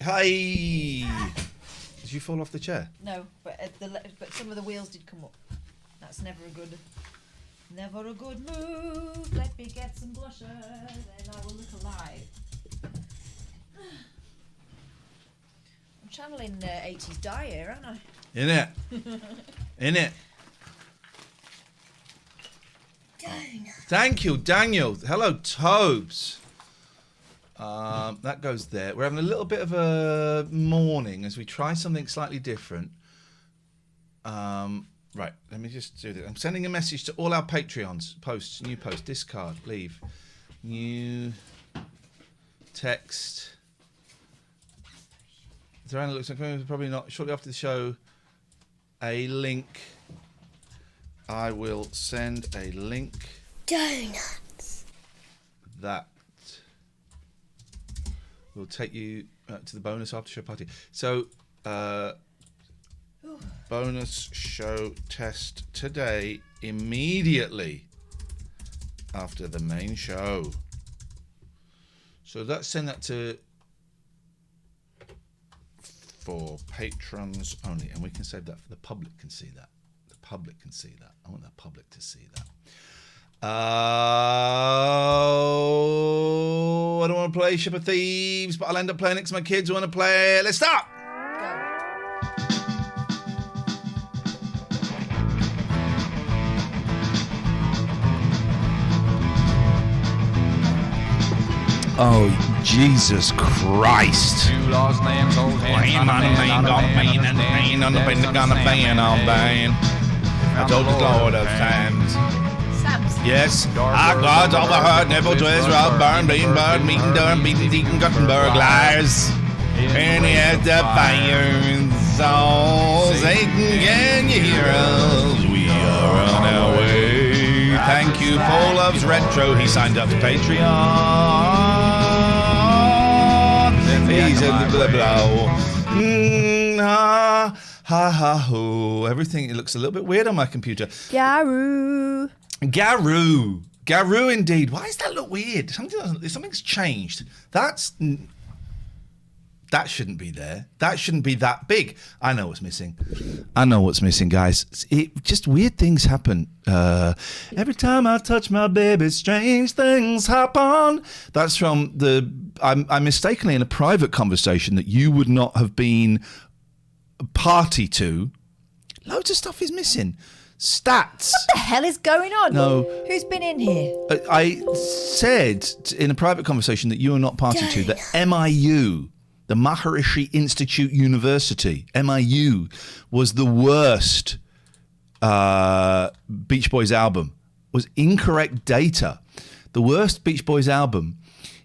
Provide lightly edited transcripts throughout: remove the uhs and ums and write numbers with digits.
Hey! Did you fall off the chair? No, but some of the wheels did come up. That's never a good move. Let me get some blusher, then I will look alive. I'm channeling 80s dye here, aren't I? In it. In it. Thank you, Daniel. Hello, Tobes. That goes there. We're having a little bit of a morning as we try something slightly different. Right, let me just do this. I'm sending a message to all our Patreons. Posts, new post, discard, leave. New text. Zorana looks like probably not. Shortly after the show, a link. I will send a link. Donuts. That will take you to the bonus after show party. So, bonus show test today, immediately after the main show. So let's send that for patrons only, and we can save that for the public can see that. The public can see that. I want the public to see that. I don't want to play Ship of Thieves, but I'll end up playing it because my kids want to play it. Let's start! Oh, Jesus Christ. Two lost lambs, old hands, I told the Lord of times. Yes, I got overheard, nipple twist, rub, burn, beaten, bird, meeting, durn, beaten, deacon, Guttenberg, liars. And he had the fire souls, Satan, can you hear us? We are on our way. Thank you, Paul Loves Retro. He signed up to Patreon. He's a blah blah. Ha ha ha ho. Everything, it looks a little bit weird on my computer. Garoo. Garoo indeed. Why does that look weird? Something's changed. That shouldn't be there. That shouldn't be that big. I know what's missing. Guys. Just weird things happen. Every time I touch my baby, strange things happen. That's from I'm mistakenly in a private conversation that you would not have been party to. Loads of stuff is missing. Stats. What the hell is going on? No. Who's been in here? I said in a private conversation that you are not party to that MIU, the Maharishi Institute University, MIU, was the worst Beach Boys album. Was incorrect data. The worst Beach Boys album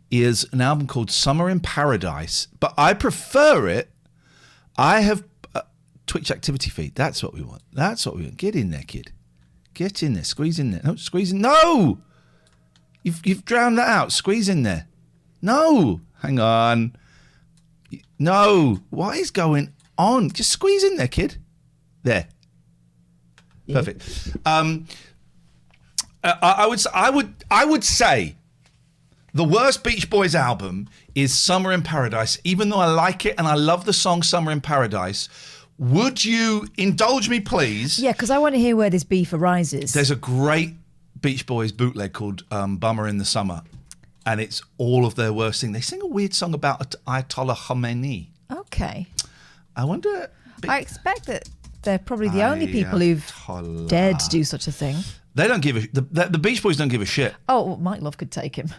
is an album called Summer in Paradise, but I prefer it. I have Twitch activity feed. That's what we want. Get in there, kid. Get in there. Squeeze in there. No, squeeze in. No! You've drowned that out. Squeeze in there. No! Hang on. No! What is going on? Just squeeze in there, kid. There. Yeah. Perfect. I would say the worst Beach Boys album is Summer in Paradise, even though I like it and I love the song Summer in Paradise. Would you indulge me, please? Yeah, because I want to hear where this beef arises. There's a great Beach Boys bootleg called Bummer in the Summer, and it's all of their worst thing. They sing a weird song about Ayatollah Khomeini. Okay. I wonder... I expect that they're probably the only people who've dared to do such a thing. They don't give a... The Beach Boys don't give a shit. Oh, well, Mike Love could take him.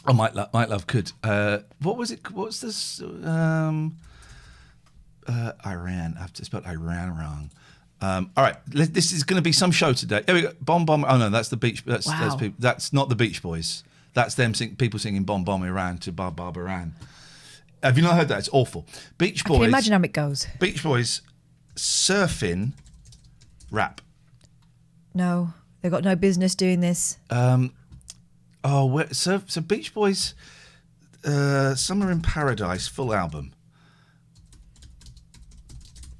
Oh, Mike Love could. What was it? What's this... Iran. I've spelled Iran wrong. All right, this is going to be some show today. Here we go. Bomb Bomb. Oh no, that's the Beach. That's people. That's not the Beach Boys. That's them. People singing Bomb Bomb Iran to Bar Iran. Have you not heard that? It's awful. Beach Boys. I can imagine how it goes. Beach Boys surfing rap. No, they've got no business doing this. So Beach Boys, Summer in Paradise full album.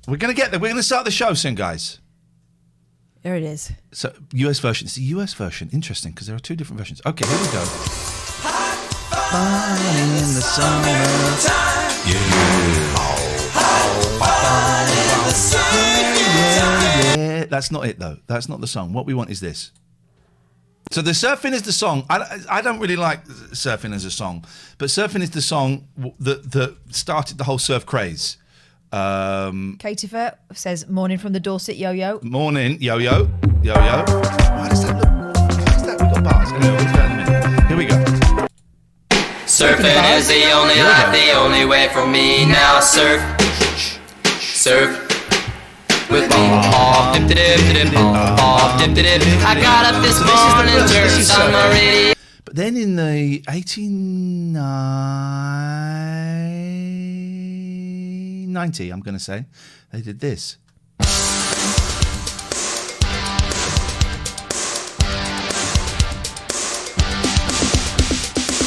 We're going to get there. We're going to start the show soon, guys. There it is. So, US version. It's the US version. Interesting, because there are two different versions. Okay, here we go. Fun in the summertime. Yeah. That's not it, though. That's not the song. What we want is this. So the Surfing is the song. I don't really like Surfing as a song, but Surfing is the song that started the whole surf craze. Katie says, morning from the Dorset Yo-Yo. Morning, Yo-Yo. Yo-Yo. Why does that look... Why is that... We've got bars. We'll do that in a minute. Here we go. Surfing is the only life, the only way for me. Now surf. With me. Off, dip, dip, off, dip, dip. I got up this morning and turned on my radio. But then in the 1890, I'm going to say, they did this.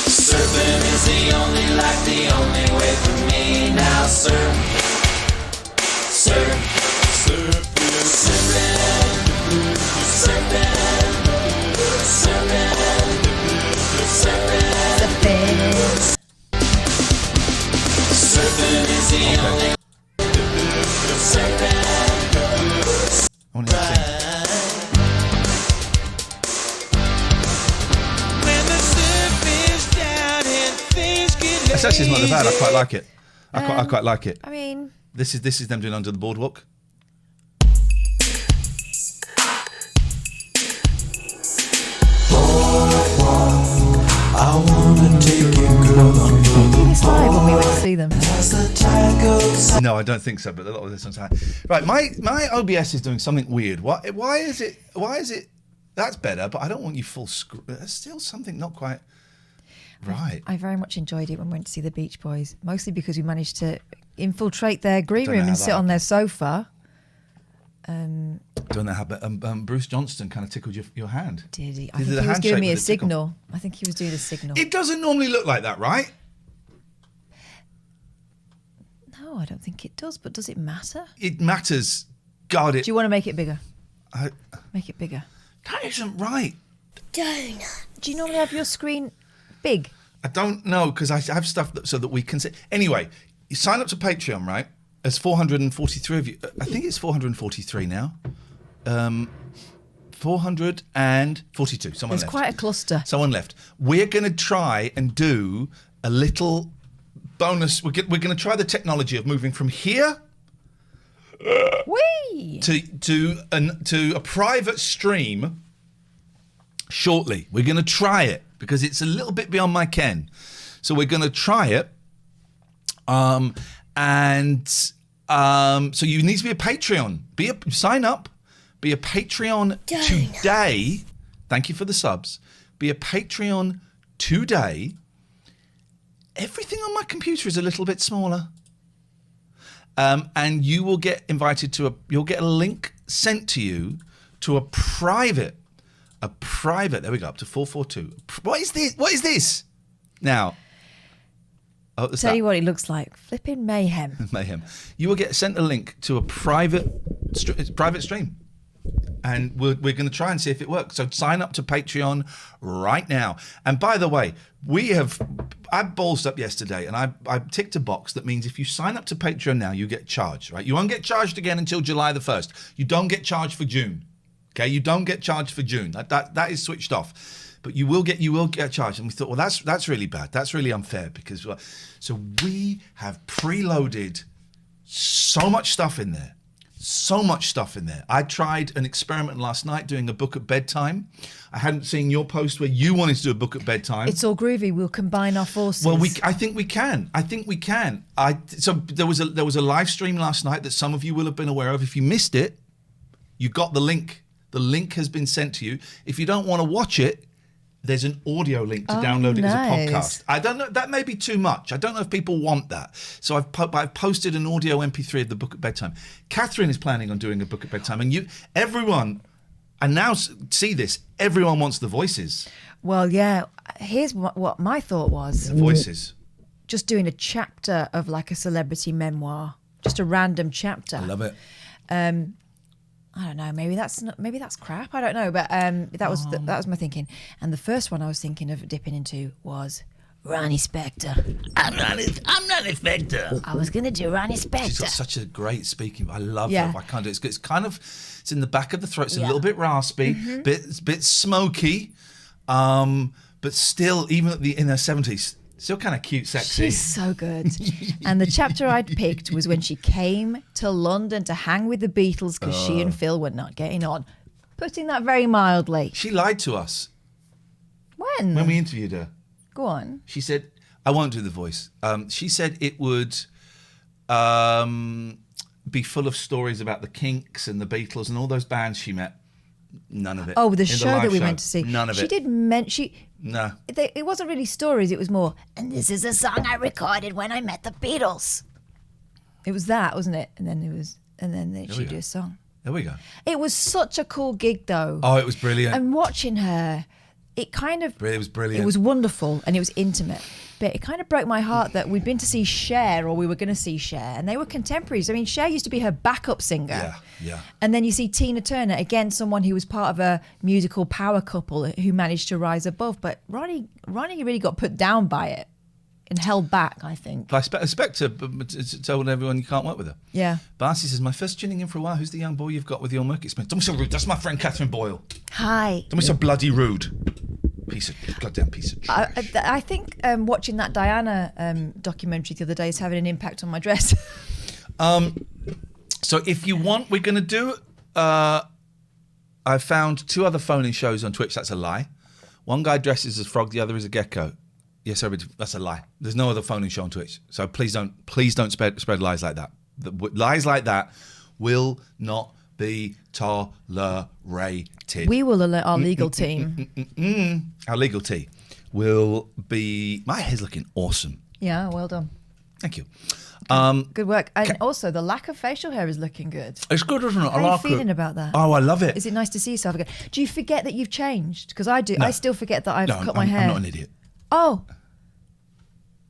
Surfing is the only life, the only way for me. Now surf. That's actually not that bad. I quite like it. I quite like it. I mean, this is them doing Under the Boardwalk. I wanna take you, girl, live when we went to see them. No, I don't think so. But a lot of this one's high. Right, my OBS is doing something weird. Why is it? That's better, but I don't want you full screen. There's still something not quite right. I very much enjoyed it when we went to see the Beach Boys, mostly because we managed to infiltrate their green room and sit on their sofa. Don't know how, but Bruce Johnston kind of tickled your hand. Did he? I think he was giving me a signal. I think he was doing a signal. It doesn't normally look like that, right? No, I don't think it does. But does it matter? It matters. God, it. Do you want to make it bigger? Make it bigger. That isn't right. Donut. Do you normally have your screen big? I don't know, because I have stuff so that we can see. Anyway, you sign up to Patreon, right? There's 443 of you. I think it's 443 now. 442. Someone There's left. quite a cluster. Someone left. We're going to try and do a little bonus. We're going to try the technology of moving from here Whee! to a private stream shortly. We're going to try it because it's a little bit beyond my ken. So we're going to try it. So you need to be a Patreon. Sign up. Be a Patreon today. Thank you for the subs. Be a Patreon today. Everything on my computer is a little bit smaller. And you will get invited you'll get a link sent to you to a private, there we go, up to 442. What is this? Now, Tell you what it looks like. Flipping mayhem. Mayhem. You will get sent a link to a private stream. And we're going to try and see if it works. So sign up to Patreon right now. And by the way, I ballsed up yesterday and I ticked a box that means if you sign up to Patreon now, you get charged, right? You won't get charged again until July the 1st. You don't get charged for June. Okay? You don't get charged for June. That is switched off. But you will get charged. And we thought, well, that's really bad. That's really unfair because so we have preloaded so much stuff in there. I tried an experiment last night doing a book at bedtime. I hadn't seen your post where you wanted to do a book at bedtime. It's all groovy. We'll combine our forces. Well, I think we can. So there was a live stream last night that some of you will have been aware of. If you missed it, you got the link. The link has been sent to you. If you don't want to watch it, there's an audio link to download it as a podcast. I don't know. That may be too much. I don't know if people want that. So I've posted an audio MP3 of the book at bedtime. Catherine is planning on doing a book at bedtime. And everyone, and now see this, everyone wants the voices. Well, yeah. Here's what my thought was. The voices. Just doing a chapter of like a celebrity memoir. Just a random chapter. I love it. I don't know. Maybe that's crap. I don't know. But that was my thinking. And the first one I was thinking of dipping into was Ronnie Spector. I'm not a Spector. I was going to do Ronnie She's got Spector. such a great speaking. I love Yeah. her. I can't do it. It's kind of, it's in the back of the throat. It's a Yeah. little bit raspy, bit smoky, but still, even in her 70s, still kind of cute, sexy. She's so good. And the chapter I'd picked was when she came to London to hang with the Beatles because she and Phil were not getting on. Putting that very mildly. She lied to us When we interviewed her. Go on. She said, I won't do the voice. She said it would be full of stories about the Kinks and the Beatles and all those bands she met. None of it. Oh, the In show live that we show. went to see. None of she it. did mention. No. It wasn't really stories. It was more. And this is a song I recorded when I met the Beatles. It was that, wasn't it? And then we she'd go. do a song. There we go. It was such a cool gig, though. Oh, it was brilliant. And watching her, it kind of. It was brilliant. It was wonderful and it was intimate. But it kind of broke my heart that we'd been to see Cher, or we were going to see Cher, and they were contemporaries. I mean, Cher used to be her backup singer. Yeah. And then you see Tina Turner, again, someone who was part of a musical power couple who managed to rise above. But Ronnie really got put down by it and held back, I think. Spector told everyone you can't work with her. Yeah. Barcy says, my first tuning in for a while. Who's the young boy you've got with your work experience? Don't be so rude. That's my friend Catherine Boyle. Hi. Don't be so bloody rude. Goddamn piece of trash. I think watching that Diana documentary the other day is having an impact on my dress. So if you want, we're going to do... I found 2 other phone-in shows on Twitch. That's a lie. One guy dresses as Frog, the other is a gecko. Yes, that's a lie. There's no other phone-in show on Twitch. So please don't spread lies like that. Lies like that will not be tolerated. We will alert our legal team. Our legal team will be... My hair's looking awesome. Yeah, well done. Thank you. Good work. And also, the lack of facial hair is looking good. It's good, isn't it? How are you feeling about that? Oh, I love it. Is it nice to see yourself again? Do you forget that you've changed? Because I do. No. I still forget that I've cut my hair. I'm not an idiot. Oh.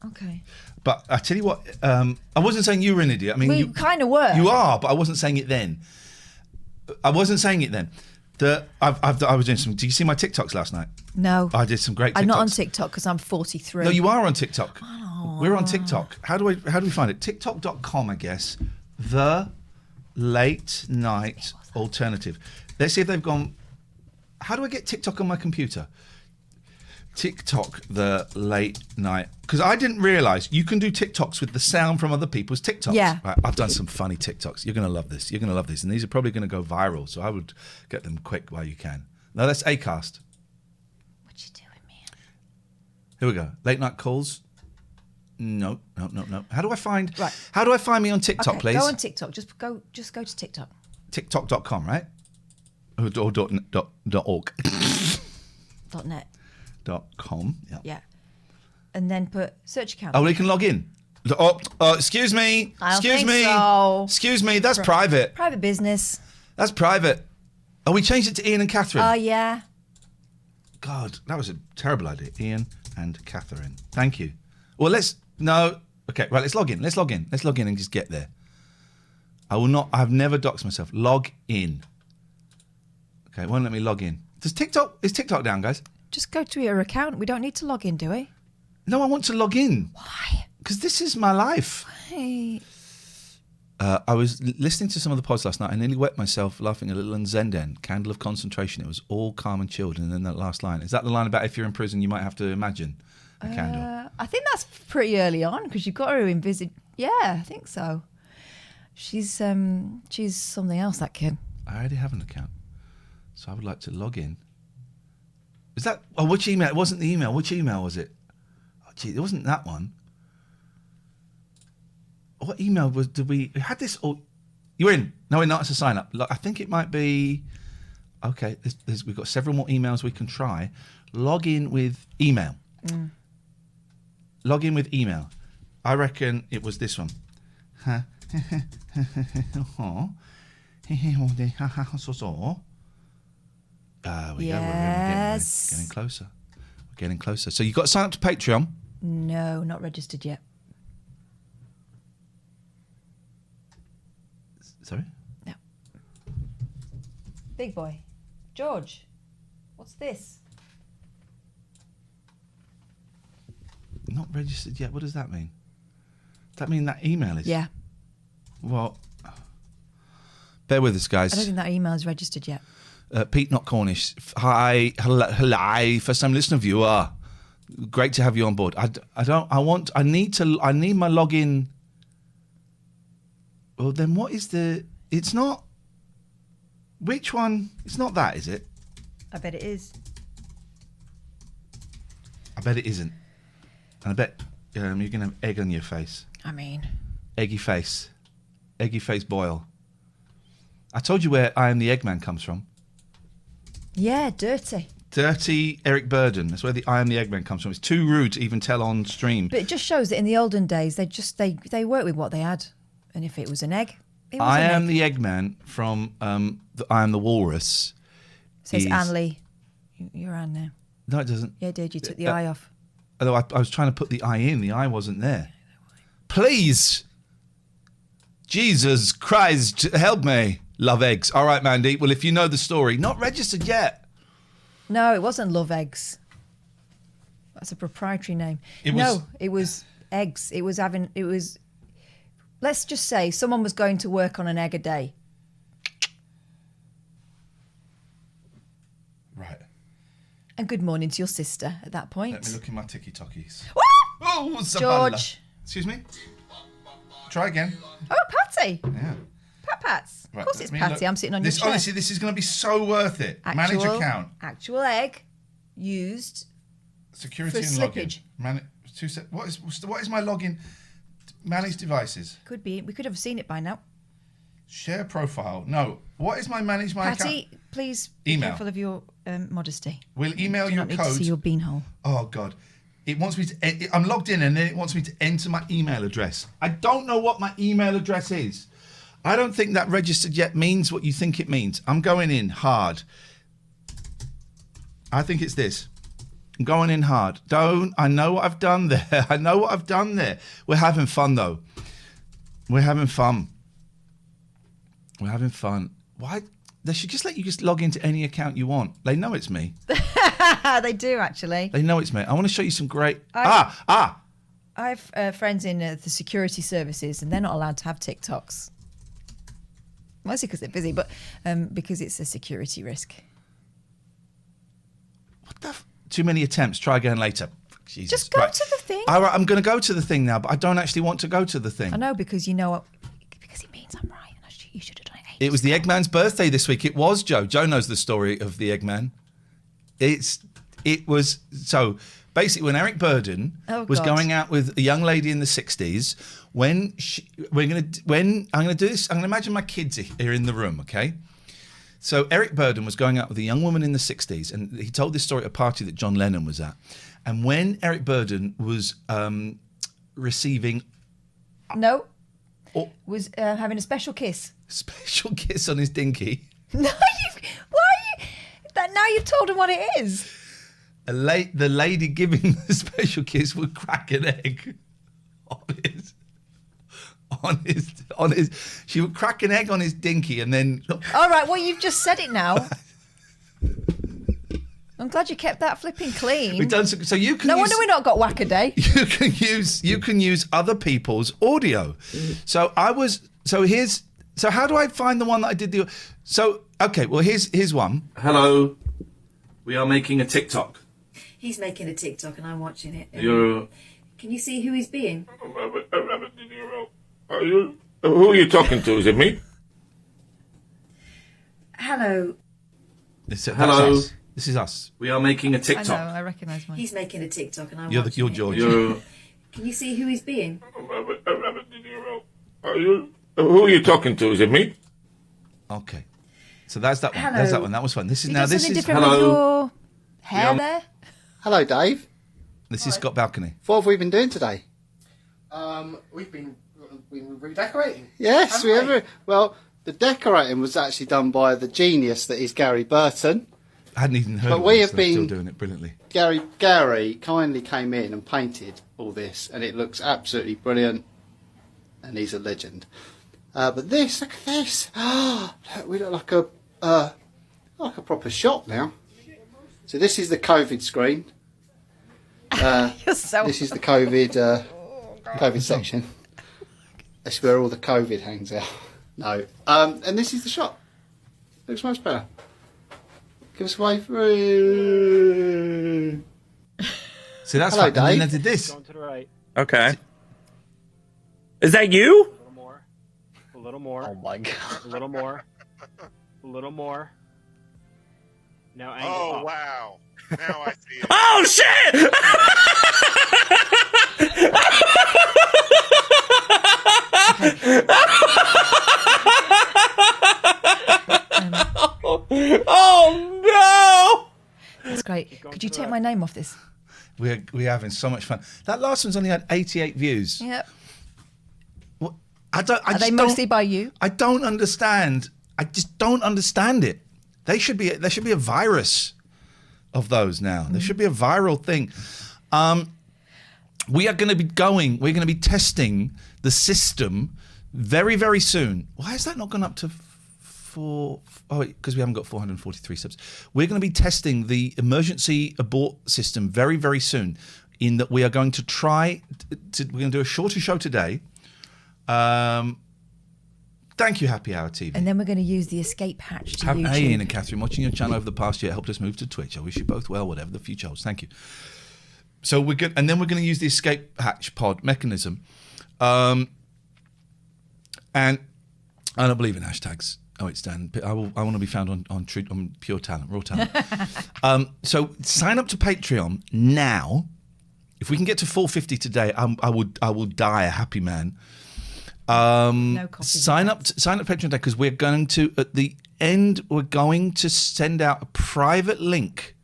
Okay. But I tell you what, I wasn't saying you were an idiot. I mean, We you kind of were. You are, but I wasn't saying it then. I was doing some... Did you see my TikToks last night? No. I did some great TikToks. I'm not on TikTok because I'm 43. No, you are on TikTok. We're on TikTok. How do we find it? TikTok.com, I guess. The Late Night Alternative. Let's see if they've gone... How do I get TikTok on my computer? TikTok, the Late Night... Because I didn't realise you can do TikToks with the sound from other people's TikToks. Yeah. Right, I've done some funny TikToks. You're going to love this. You're going to love this. And these are probably going to go viral, so I would get them quick while you can. No, that's Acast. What you doing, man? Here we go. Late Night Calls. No. How do I find me on TikTok, Okay, please? go on TikTok. Just go to TikTok. TikTok.com, right? Or .org. .net. .com. Yeah. Yeah. And then put search account. Oh, we can log in. Excuse me. I don't Excuse think me. so. Excuse me. That's private. Private business. That's private. Oh, we changed it to Ian and Catherine. Oh, yeah. God, that was a terrible idea. Ian and Catherine. Thank you. Well, no. Okay, right, let's log in. Let's log in and just get there. I've never doxed myself. Log in. Okay, it won't let me log in. Is TikTok down, guys? Just go to your account. We don't need to log in, do we? No, I want to log in. Why? Because this is my life. Hey. I was listening to some of the pods last night. I nearly wet myself laughing a little on Zenden, Candle of Concentration. It was all calm and chilled. And then that last line. Is that the line about if you're in prison, you might have to imagine a candle? I think that's pretty early on because you've got to envisage. Yeah, I think so. She's something else, that kid. I already have an account. So I would like to log in. Is that... Oh, which email? It wasn't the email. Which email was it? Oh, gee, it wasn't that one. What email did we had this... Oh, you're in. No, we're not. It's a sign up. I think it might be... Okay, we've got several more emails we can try. Log in with email. Log in with email. I reckon it was this one. We go. We're getting closer. We're getting closer. So you've got to sign up to Patreon. No, not registered yet. Sorry? No. Big boy. George, what's this? Not registered yet. What does that mean? Does that mean that email is? Yeah. Well, bear with us, guys. I don't think that email is registered yet. Pete Not Cornish. Hi, hello, first time listener viewer. Great to have you on board. I need my login. Well, then what is it's not, which one? It's not that, is it? I bet it is. I bet it isn't. And I bet you're going to have egg on your face. I mean, Eggy face boil. I told you where I Am the Eggman comes from. yeah, dirty. Dirty Eric Burden. That's where the I Am the Eggman comes from. It's too rude to even tell on stream. But it just shows that in the olden days, they worked with what they had. And if it was an egg, it was I an Am egg. the Eggman from I Am the Walrus. Says is- Anne Lee. You're Anne now. No, it doesn't. Yeah, it did. You took the eye off. Although I was trying to put the I in. The I wasn't there. Please. Jesus Christ, help me. Love eggs. All right, Mandy. Well, if you know the story, not registered yet. No, it wasn't Love Eggs. That's a proprietary name. It was eggs. It was. Let's just say someone was going to work on an egg a day. Right. And good morning to your sister at that point. Let me look in my ticky-tockies. What? Oh, Zabala. George. Excuse me? Try again. Oh, Patty. Yeah. Pats. Right, Of course let it's me Patty. look. I'm sitting on this, your chair. honestly, this is going to be so worth it. Manage account. Actual egg used. Security For and login. slippage. What is my login? Manage devices. Could be. We could have seen it by now. Share profile. No. What is my manage my Patty, account? please be Email. careful of your modesty. We'll email Do you a not need to code. see your beanhole. Oh God. It wants me to. I'm logged in, and then it wants me to enter my email address. I don't know what my email address is. I don't think that registered yet means what you think it means. I'm going in hard. I think it's this. I'm going in hard. I know what I've done there. I know what I've done there. We're having fun though. We're having fun. We're having fun. Why? They should just let you just log into any account you want. They know it's me. They do actually. They know it's me. I want to show you some great. I have friends in the security services, and they're not allowed to have TikToks. Mostly because they're busy, but because it's a security risk. What the? Too many attempts. Try again later. Jesus Just go Christ. to the thing. All right, I'm going to go to the thing now, but I don't actually want to go to the thing. I know because you know what? Because it means I'm right, and you should have done it. It was the Eggman's birthday this week. It was Joe. Joe knows the story of the Eggman. It was so basically when Eric Burden was God. going out with a young lady in the 60s. When I'm going to do this, I'm going to imagine my kids are in the room, okay? So Eric Burden was going out with a young woman in the 60s, and he told this story at a party that John Lennon was at. And when Eric Burden was receiving No. Oh. Was having a special kiss. special kiss on his dinky, No, why are you? That now you've told him what it is. the lady giving the special kiss would crack an egg on his. She would crack an egg on his dinky, and then All right, well you've just said it now. I'm glad you kept that flipping clean. we've done so you can. No use, wonder we're not got whack a day. You can use other people's audio. So how do I find the one that I did the? So okay, well here's one. Hello, we are making a TikTok. He's making a TikTok and I'm watching it. You're. Can you see who he's being? Who are you talking to? Is it me? Hello. Hello. This is us. We are making a I TikTok. know, I recognise mine. He's making a TikTok and I'm You're watching it. George. Can you see who he's being? Who are you talking to? Is it me? Okay. So that's that one. Hello. There's that one. That was fun. This is You now. done This something is different with your hair there. Hello, Dave. this is Scott Balcony. What have we been doing today? We've been redecorating. Yes, haven't we? Well, the decorating was actually done by the genius that is Gary Burton. I hadn't even heard. But of we this, have and I'm still been- doing it brilliantly. Gary kindly came in and painted all this, and it looks absolutely brilliant. And he's a legend. But this, look at this. Look, we look like a proper shop now. So this is the COVID screen, You're so. This is the COVID section. That's where all the COVID hangs out. No. And this is the shop. Looks much better. Give us away through. See, that's Hello, right. And then I Dave. did this. Going to the right. Okay. Is that you? A little more. A little more. Oh my god. A little more. A little more. Now angle Oh, up. wow. Now I see it. Oh shit! Oh That's great. Could you take my name off this? We're having so much fun. That last one's only had 88 views. Yep. Well, I Are they mostly by you? I don't understand. I just don't understand it. There should be a virus of those now. There should be a viral thing. We're going to be testing the system very, very soon. Why has that not gone up to 4? Oh, because we haven't got 443 subs. We're going to be testing the emergency abort system very, very soon. In that we are going to we're going to do a shorter show today. Thank you, Happy Hour TV. And then we're going to use the escape hatch to YouTube. Hey, Ian and Catherine, watching your channel over the past year helped us move to Twitch. I wish you both well, whatever the future holds. Thank you. So we're going to use the escape hatch pod mechanism, and I don't believe in hashtags. Oh, it's Dan. I want to be found on Pure Talent, Raw Talent. So sign up to Patreon now. If we can get to 450 today, I will die a happy man. No coffee. Sign up to Patreon today, because we're going to, at the end, we're going to send out a private link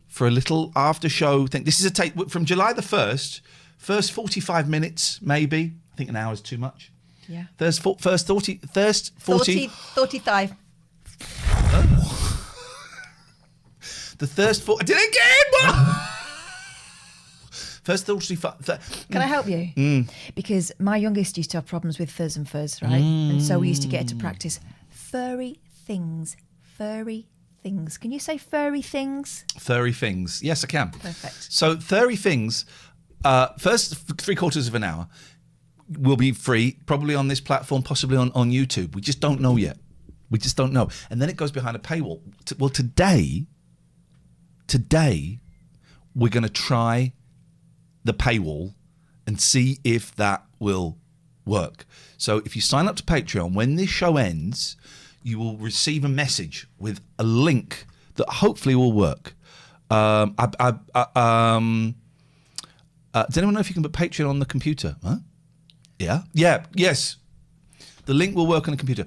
for a little after show thing. This is a tape from July the 1st, first 45 minutes, maybe. I think an hour is too much. Yeah. First 40. 35. The first 40. I did it again! First 45. Can I help you? Because my youngest used to have problems with furs and furs, right? And so we used to get her to practice furry things. Furry things. Can you say furry things? Furry things. Yes, I can. Perfect. So furry things, first 3/4 of an hour will be free, probably on this platform, possibly on YouTube. We just don't know yet. We just don't know. And then it goes behind a paywall. Well, today, we're going to try the paywall and see if that will work. So if you sign up to Patreon, when this show ends, you will receive a message with a link that hopefully will work. Does anyone know if you can put Patreon on the computer? Huh? Yeah? Yeah, yes. The link will work on the computer.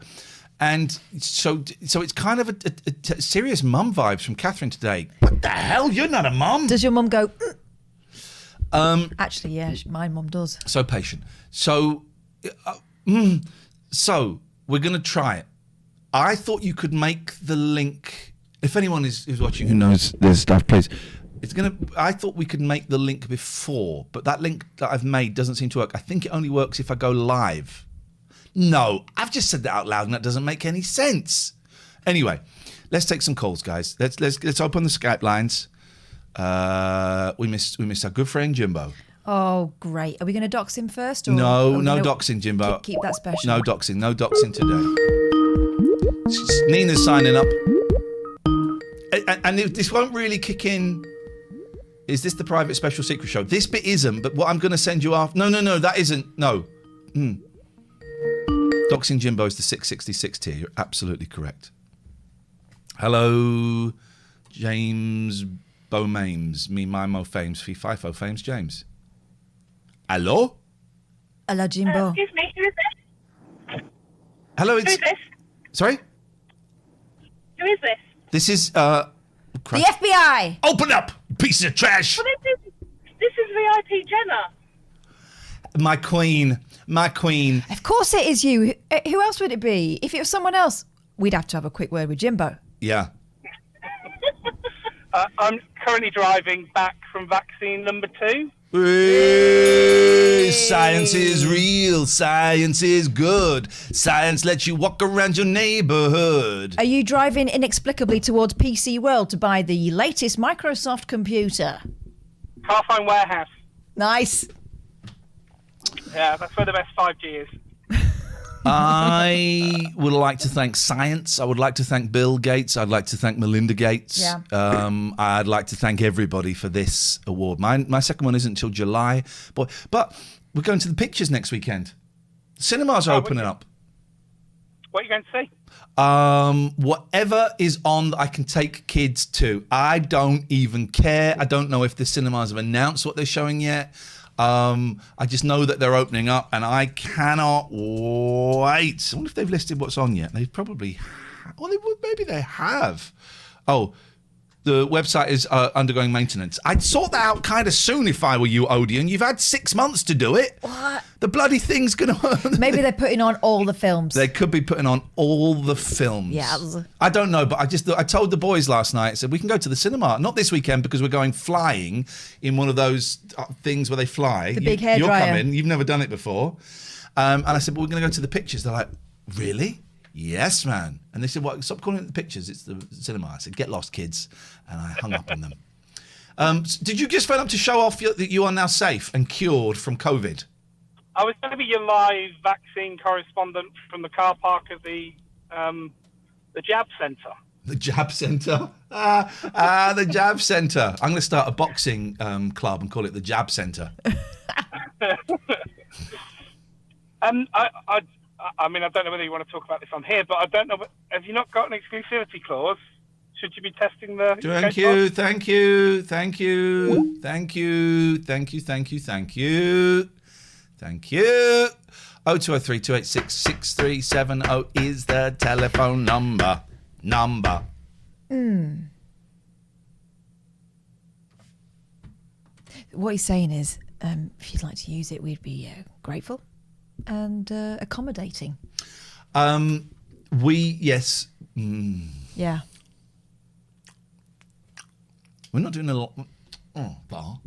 And so it's kind of a serious mum vibes from Catherine today. What the hell? You're not a mum. Does your mum go... Actually, yeah, my mum does. So patient. So we're going to try it. I thought you could make the link. If anyone is watching who knows this stuff, please. I thought we could make the link before, but that link that I've made doesn't seem to work. I think it only works if I go live. No, I've just said that out loud, and that doesn't make any sense. Anyway, let's take some calls, guys. Let's open the Skype lines. We missed our good friend Jimbo. Oh, great. Are we going to dox him first? Or No doxing, Jimbo. Keep that special. No doxing today. Nina's signing up. And this won't really kick in. Is this the private special secret show? This bit isn't, but what I'm going to send you after... No, that isn't. No. Doxing Jimbo is the 666 tier. You're absolutely correct. Hello, James Beaumames. Me, Mimo Fames, Fee FIFO Fames, James. Hello? Hello, Jimbo. Excuse me, who is this? Hello, it's... Who is this? Sorry? Who is this? This is... The FBI! Open up, piece of trash! Well, this is VIP Jenna. My queen. Of course it is you. Who else would it be? If it was someone else, we'd have to have a quick word with Jimbo. Yeah. I'm currently driving back from vaccine number 2. Hey, science is real. Science is good. Science lets you walk around your neighborhood. Are you driving inexplicably towards PC World to buy the latest Microsoft computer? Carphone Warehouse. Nice. Yeah, that's where the best 5G is. I would like to thank science. I would like to thank Bill Gates. I'd like to thank Melinda Gates. Yeah. I'd like to thank everybody for this award. My second one isn't until July, but we're going to the pictures next weekend. Cinemas are opening up. What are you going to see? Whatever is on that I can take kids to. I don't even care. I don't know if the cinemas have announced what they're showing yet. I just know that they're opening up, and I cannot wait. I wonder if they've listed what's on yet. They probably, maybe they have. Oh, the website is undergoing maintenance. I'd sort that out kind of soon if I were you, Odeon. You've had 6 months to do it. What? The bloody thing's gonna. Maybe they're putting on all the films. They could be putting on all the films. Yeah. I don't know, but I told the boys last night, I said, we can go to the cinema. Not this weekend because we're going flying in one of those things where they fly. The big hairdryer. You're coming. You've never done it before. And I said, well, we're going to go to the pictures. They're like, really? Yes, man. And they said, well, stop calling it the pictures. It's the cinema. I said, get lost, kids. And I hung up on them. Did you just phone up to show off that you are now safe and cured from COVID? I was going to be your live vaccine correspondent from the car park of the jab centre. The jab centre? The jab centre. I'm going to start a boxing club and call it the jab centre. I mean, I don't know whether you want to talk about this on here, but I don't know. Have you not got an exclusivity clause? Should you be testing the... Thank you, thank you, thank you, thank you, thank you, thank you, thank you, thank you. 0203 286 6370 is the telephone number. What he's saying is, if you'd like to use it, we'd be grateful and accommodating. Yes. Yeah. We're not doing a lot. Bar.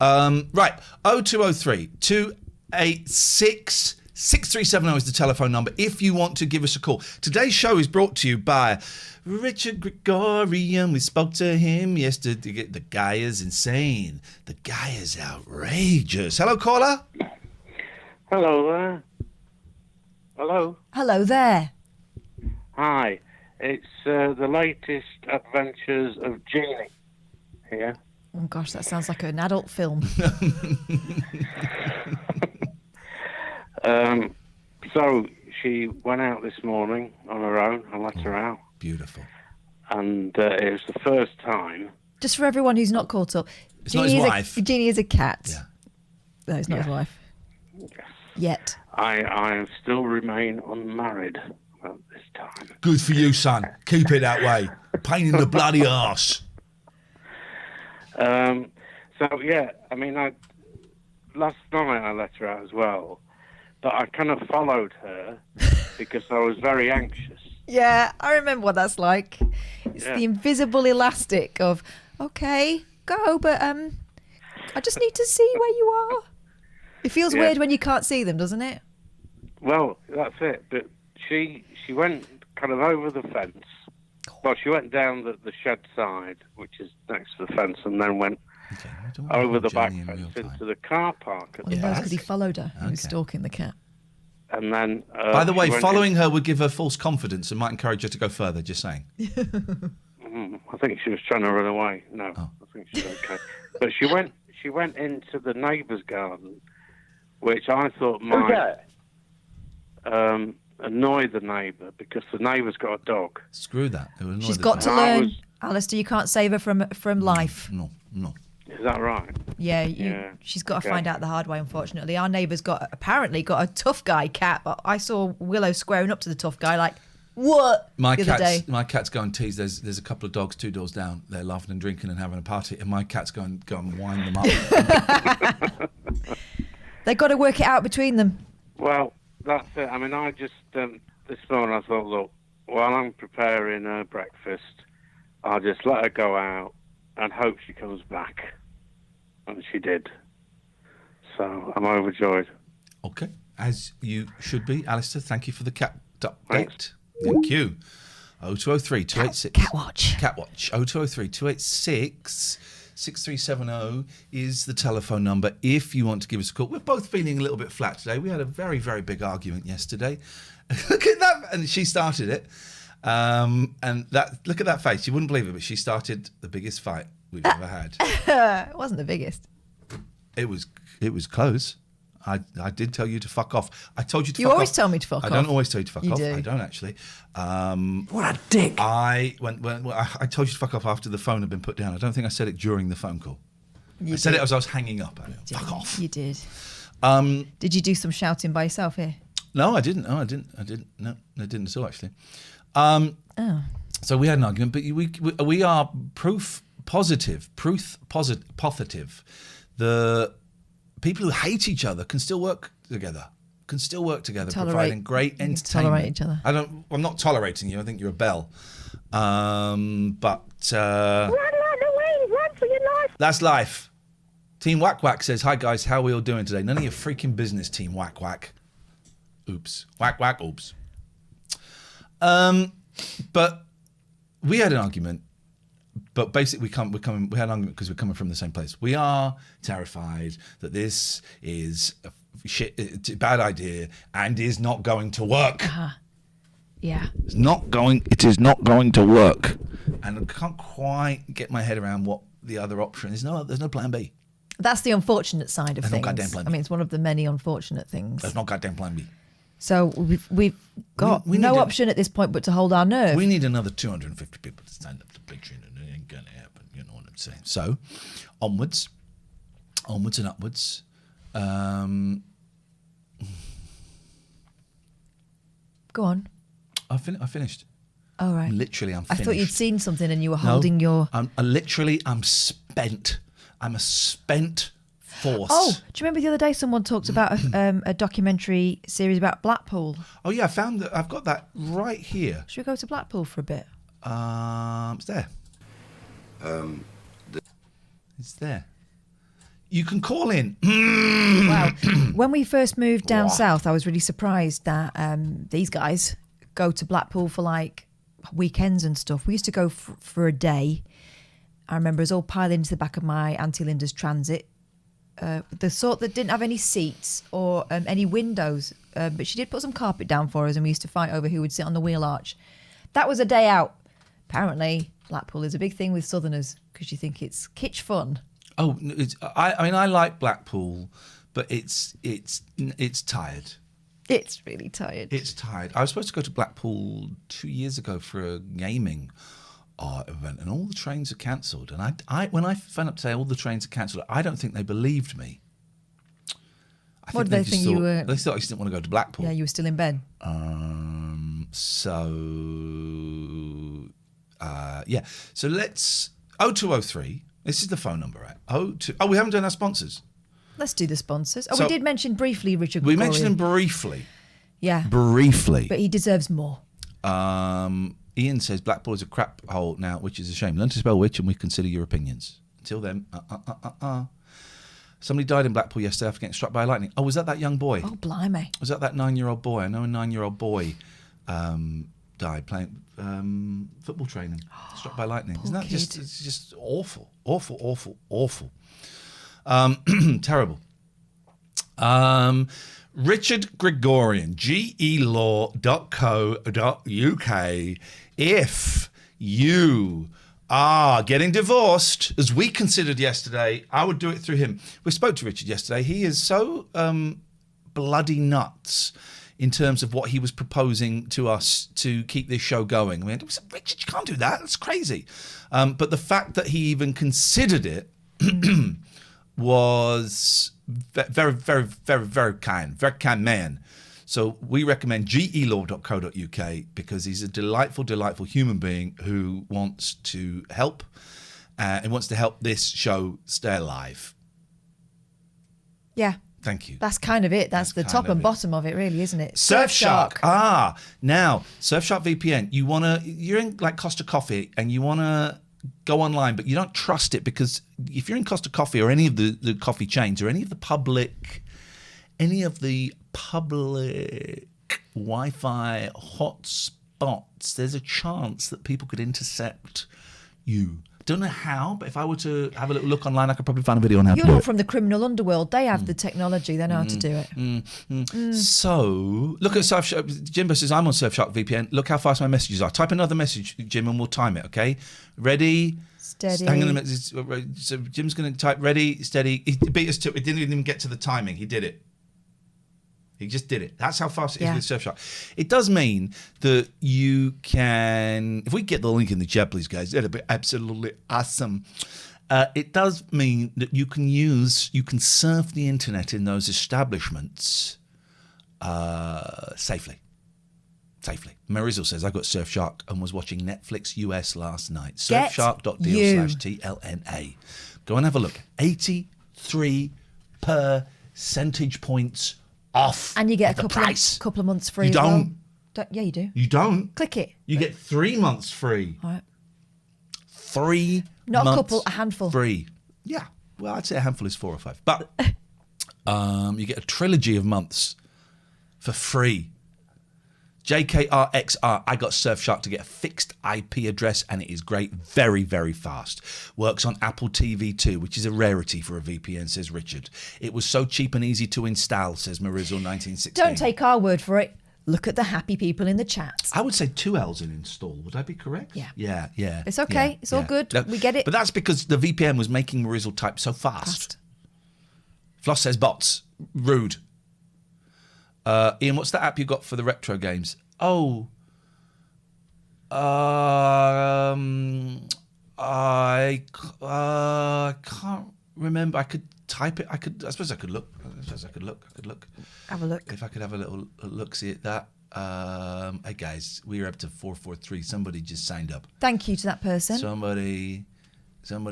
Right. 0203 286 6370 is the telephone number if you want to give us a call. Today's show is brought to you by Richard Gregorian. We spoke to him yesterday. The guy is insane. The guy is outrageous. Hello, caller. Hello there. Hello. Hello there. Hi. It's the latest adventures of Jeannie here. Oh gosh, that sounds like an adult film. So she went out this morning on her own. I let her out. Beautiful. And it was the first time. Just for everyone who's not caught up, It's not his wife. Jeannie is a cat. Yeah. No, it's not his wife. Yes. Yet. I still remain unmarried at this time. Good for you, son. Keep it that way. Pain in the bloody arse. So yeah, I mean, last night I let her out as well, but I kind of followed her because I was very anxious. Yeah, I remember what that's like. It's Yeah. the invisible elastic of, okay, go, but I just need to see where you are. It feels Yeah. weird when you can't see them, doesn't it? Well, that's it. But she went kind of over the fence. Well, she went down the shed side, which is next to the fence, and then went over the back fence into the car park. At Well, he the knows back. because he followed her. He was stalking the cat. And then, By the way, she went following her would give her false confidence and might encourage her to go further, just saying. I think she was trying to run away. No, I think she's okay. But she went into the neighbour's garden, which I thought might annoy the neighbour because the neighbour's got a dog. Screw that. It would annoy She's the got to dog. learn, Alistair, you can't save her from life. No. Is that right? Yeah, she's got to Okay. find out the hard way, unfortunately. Our neighbour's apparently got a tough guy cat, but I saw Willow squaring up to the tough guy like, what? My the other day. cat's going tease. There's a couple of dogs 2 doors down. They're laughing and drinking and having a party, and my cat's going go and wind them up. They've got to work it out between them. Well, that's it. I mean, I just this morning I thought, look, while I'm preparing her breakfast, I'll just let her go out and hope she comes back. And she did. So I'm overjoyed. Okay, as you should be, Alistair. Thank you for the cat update. Thanks. Thank you. 0203 286 Cat watch. Cat watch. 0203 286 6370 is the telephone number if you want to give us a call. We're both feeling a little bit flat today. We had a very, very big argument yesterday. Look at that. And she started it. And look at that face. You wouldn't believe it, but she started the biggest fight we've ever had. It wasn't the biggest. It was close. I did tell you to fuck off. I told you to You fuck off. always tell me to fuck off. I don't always tell you to fuck You off. do. I don't actually. What a dick. I told you to fuck off after the phone had been put down. I don't think I said it during the phone call. I said it as I was hanging up. Fuck off. You did. Did you do some shouting by yourself here? No, I didn't. No, I didn't. No, I didn't at all, actually. So we had an argument, but we are proof positive. The people who hate each other can still work together. Providing great entertainment. Tolerate each other. I'm not tolerating you. I think you're a bell. But Run away, run for your life. that's life. Team Whack Whack says, "Hi guys, how are we all doing today? None of your freaking business, Team Whack Whack. Oops. Whack Whack. Oops." But we had an argument. But basically, we had an argument because we're coming from the same place. We are terrified that this is it's a bad idea and is not going to work. Yeah. It is not going to work. And I can't quite get my head around what the other option is. There's no plan B. That's the unfortunate side of There's no things. goddamn plan B. I mean, it's one of the many unfortunate things. There's no goddamn plan B. So we've got We no need option at this point but to hold our nerve. We need another 250 people to stand up to Patreon, and it ain't going to happen. You know what I'm saying? So, onwards and upwards. Go on. I finished. All right. Literally, I'm I finished. thought you'd seen something and you were No, holding your... I'm spent. I'm a spent force. Oh, do you remember the other day someone talked about a documentary series about Blackpool? Oh yeah, I found that. I've got that right here. Should we go to Blackpool for a bit? It's there. It's there. You can call in. Wow. When we first moved down south, I was really surprised that these guys go to Blackpool for like weekends and stuff. We used to go for a day. I remember us all piling into the back of my Auntie Linda's Transit. The sort that didn't have any seats or any windows, but she did put some carpet down for us and we used to fight over who would sit on the wheel arch. That was a day out. Apparently, Blackpool is a big thing with Southerners because you think it's kitsch fun. Oh, I mean, I like Blackpool, but it's tired. It's really tired. It's tired. I was supposed to go to Blackpool 2 years ago for a gaming event, and all the trains are cancelled. And I when I phoned up to say all the trains are cancelled, I don't think they believed me. What did they think you were? They thought I just didn't want to go to Blackpool. Yeah, you were still in bed. So let's 0203. This is the phone number, right? We haven't done our sponsors. Let's do the sponsors. So- We did mention briefly Richard We Gregorian. mentioned him briefly. Yeah. Briefly. But he deserves more. Ian says Blackpool is a crap hole now, which is a shame. Learn to spell which, and we consider your opinions. Until then, Somebody died in Blackpool yesterday after getting struck by lightning. Oh, was that young boy? Oh, blimey. Was that 9-year-old boy? I know a 9-year-old boy died playing football training, struck by lightning. Isn't that just? It's just awful, awful, awful, awful. Terrible. Richard Gregorian, gelaw.co.uk. If you are getting divorced, as we considered yesterday, I would do it through him. We spoke to Richard yesterday. He is so bloody nuts in terms of what he was proposing to us to keep this show going. I mean, Richard, you can't do that. That's crazy. But the fact that he even considered it was very, very, very, very kind man. So we recommend gelaw.co.uk because he's a delightful, delightful human being who wants to help and wants to help this show stay alive. Yeah. Thank you. That's kind of it. That's the kind top of and it. bottom of it, really, isn't it? Surfshark. Now Surfshark VPN. You're in like Costa Coffee and you wanna go online, but you don't trust it because if you're in Costa Coffee or any of the coffee chains or any of the public Wi-Fi hotspots, there's a chance that people could intercept you. Don't know how, but if I were to have a little look online, I could probably find a video on how You're to do not it. from the criminal underworld. They have the technology. They know how to do it. So, look at Surfshark. Jimbo says, I'm on Surfshark VPN. Look how fast my messages are. Type another message, Jim, and we'll time it, okay? Ready? Steady. Hang on a minute. So Jim's going to type ready, steady. He beat us to it. He didn't even get to the timing. He did it. He just did it. That's how fast it is with Surfshark. It does mean that you can, if we get the link in the chat, please, guys, that'd be absolutely awesome. It does mean that you can surf the internet in those establishments safely. Marizzle says, I got Surfshark and was watching Netflix US last night. Surfshark.deal/TLNA. Go and have a look. 83 percentage points off. And you get the a price. couple of months free You as well. don't. Yeah, you do. You don't. Click it. You get 3 months free. All right. 3 Not months a couple, a handful. free. Yeah. Well, I'd say a handful is 4 or 5. But you get a trilogy of months for free. JKRXR, I got Surfshark to get a fixed IP address and it is great. Very, very fast. Works on Apple TV too, which is a rarity for a VPN, says Richard. It was so cheap and easy to install, says Marizzle 1916. Don't take our word for it. Look at the happy people in the chat. I would say 2 L's in install. Would I be correct? Yeah. Yeah. It's okay. Yeah, It's all good. No, We get it. But that's because the VPN was making Marizzle type so fast. Floss says bots. Rude. Ian, what's that app you got for the retro games? I can't remember. I could type it. I suppose I could look. Have a look. If I could have a little look, see at that. Hey guys, we're up to 443. Somebody just signed up. Thank you to that person. Somebody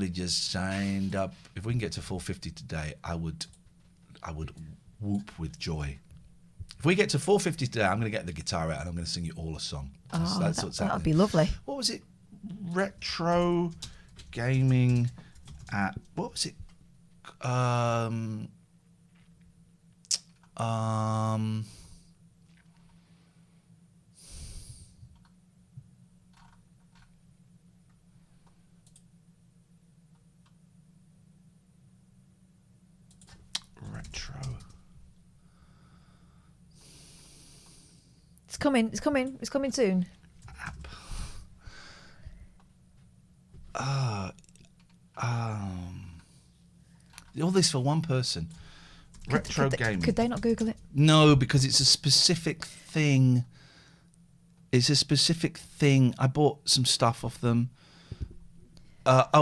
just signed up. If we can get to 450 today, I would whoop with joy. If we get to 450 today, I'm going to get the guitar out and I'm going to sing you all a song. Oh, That's what's that would happening. be lovely. What was it? Retro gaming app. What was it? Retro. It's coming soon. All this for one person. Retro gaming. Could they not Google it? No, because it's a specific thing. I bought some stuff off them. There it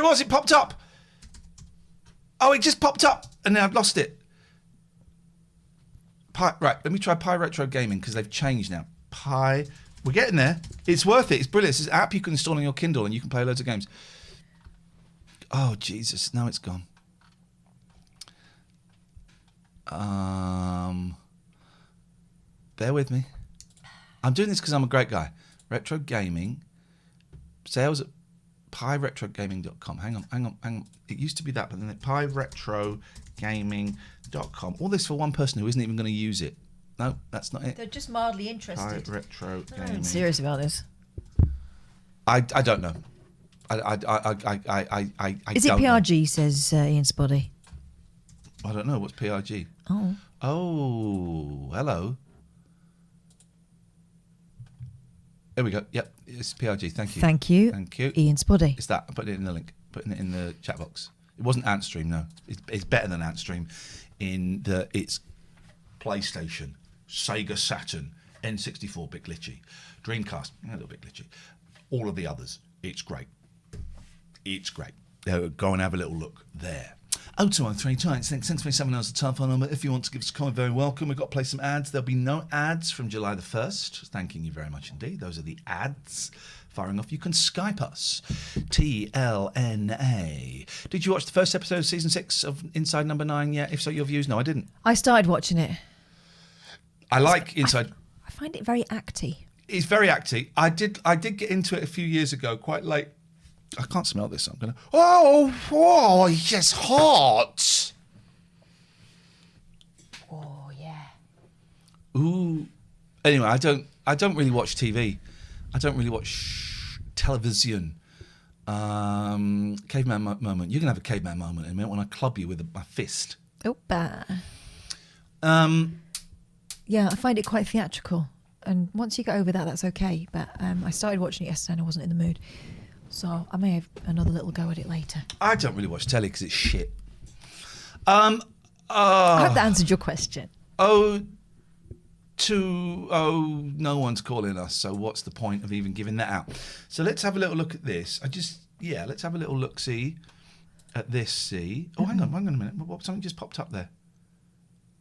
was. It popped up. Oh, it just popped up, and then I've lost it. Right, let me try Pi Retro Gaming because they've changed now. We're getting there. It's worth it. It's brilliant. It's an app you can install on your Kindle and you can play loads of games. Oh, Jesus. Now it's gone. Bear with me. I'm doing this because I'm a great guy. Retro Gaming. Sales at piretrogaming.com. Hang on. It used to be that, but then piretrogaming.com. All this for one person who isn't even going to use it. No, that's not it. They're just mildly interested. Pi Retro Gaming. I'm serious about this. I don't know. I Is it don't know. PRG, says Ian Spuddy? I don't know. What's PRG? Oh, hello. There we go. Yep, it's PRG. Thank you. Thank you, Ian Spuddy. It's that. I put it in the link. Putting it in the chat box. It wasn't Antstream, no. It's better than Antstream in that it's PlayStation, Sega Saturn, N64, bit glitchy, Dreamcast, a little bit glitchy. All of the others, it's great. Go and have a little look there. 0213 thanks for 7 hours of telephone number. If you want to give us a comment, very welcome. We've got to play some ads. There'll be no ads from July the 1st. Thanking you very much indeed. Those are the ads firing off. You can Skype us. TLNA. Did you watch the first episode of season 6 of Inside Number 9 yet? If so, your views? No, I didn't. I started watching it. I like Inside. I find it very acty. It's very acty. I did get into it a few years ago, quite late. I can't smell this. I'm gonna. Oh, yes, hot. Oh yeah. Ooh. Anyway, I don't really watch TV. I don't really watch television. Caveman moment. You're going to have a caveman moment in a minute when I club you with my fist. Opa. Yeah, I find it quite theatrical. And once you get over that, that's okay. But I started watching it yesterday and I wasn't in the mood. So I may have another little go at it later. I don't really watch telly because it's shit. I hope that answered your question. No one's calling us, so what's the point of even giving that out? So let's have a little look at this. Let's have a little look-see at this, see. Oh, hang on a minute. Something just popped up there.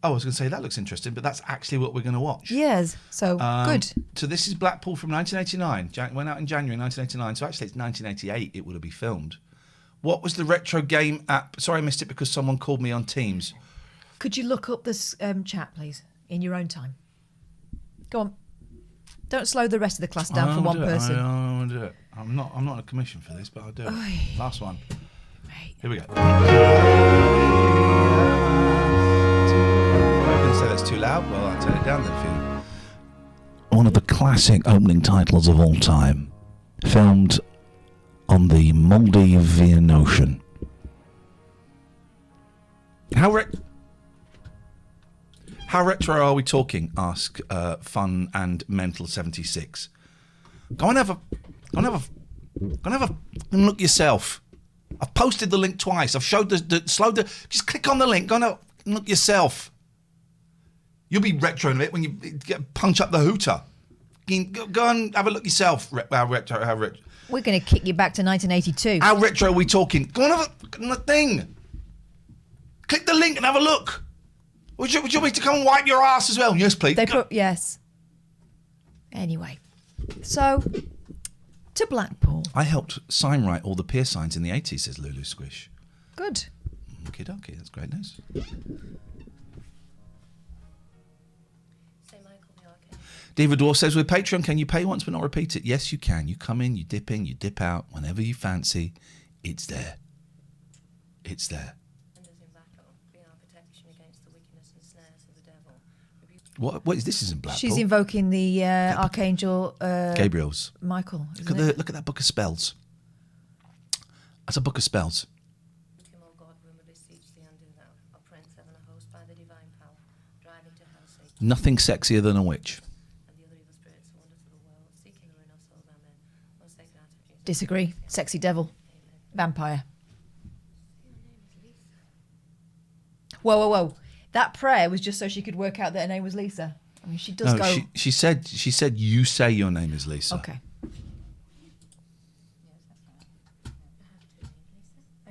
Oh, I was going to say, that looks interesting, but that's actually what we're going to watch. Yes, so good. So this is Blackpool from 1989. Went out in January 1989, so actually it's 1988 it would have been filmed. What was the retro game app? Sorry, I missed it because someone called me on Teams. Could you look up this chat, please, in your own time? Go on. Don't slow the rest of the class down for one person. I won't do it. I'm not on a commission for this, but I'll do it. Oy. Last one. Right. Here we go. I'm going to say that's too loud. Well, I'll turn it down then for you. One of the classic opening titles of all time. Filmed on the Maldivian Ocean. How retro are we talking? Ask Fun and Mental 76. Go and have a look yourself. I've posted the link twice. I've showed just click on the link. Go and look yourself. You'll be retro in a bit when you punch up the hooter. Go and have a look yourself. How retro. We're going to kick you back to 1982. How retro are we talking? Go and have a thing. Click the link and have a look. Would you want me to come and wipe your ass as well? Yes, please. Yes. Anyway, so to Blackpool. I helped signwrite all the pier signs in the 80s, says Lulu Squish. Good. Okie dokie, that's great news. Diva Dwarf says, with Patreon, can you pay once but not repeat it? Yes, you can. You come in, you dip out, whenever you fancy. It's there. It's there. What is this? Is in Blackpool? She's invoking the Archangel Gabriel's. Michael. Look at that book of spells. That's a book of spells. Nothing sexier than a witch. Disagree. Sexy devil. Vampire. Whoa. That prayer was just so she could work out that her name was Lisa. I mean, she does go... She said, you say your name is Lisa. Okay.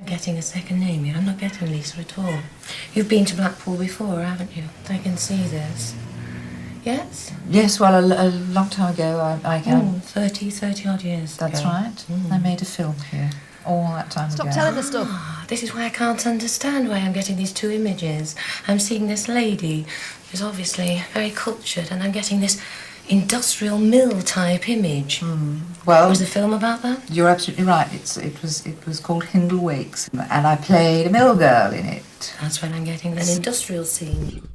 I'm getting a second name here. I'm not getting Lisa at all. You've been to Blackpool before, haven't you? I can see this. Yes? Yes, well, a long time ago, I can. 30 odd years That's ago. right. I made a film here all that time ago. Stop telling the stuff. This is why I can't understand why I'm getting these two images. I'm seeing this lady who's obviously very cultured, and I'm getting this industrial mill type image. Well, was the film about that? You're absolutely right. It was called Hindle Wakes, and I played a mill girl in it. That's when I'm getting an industrial scene.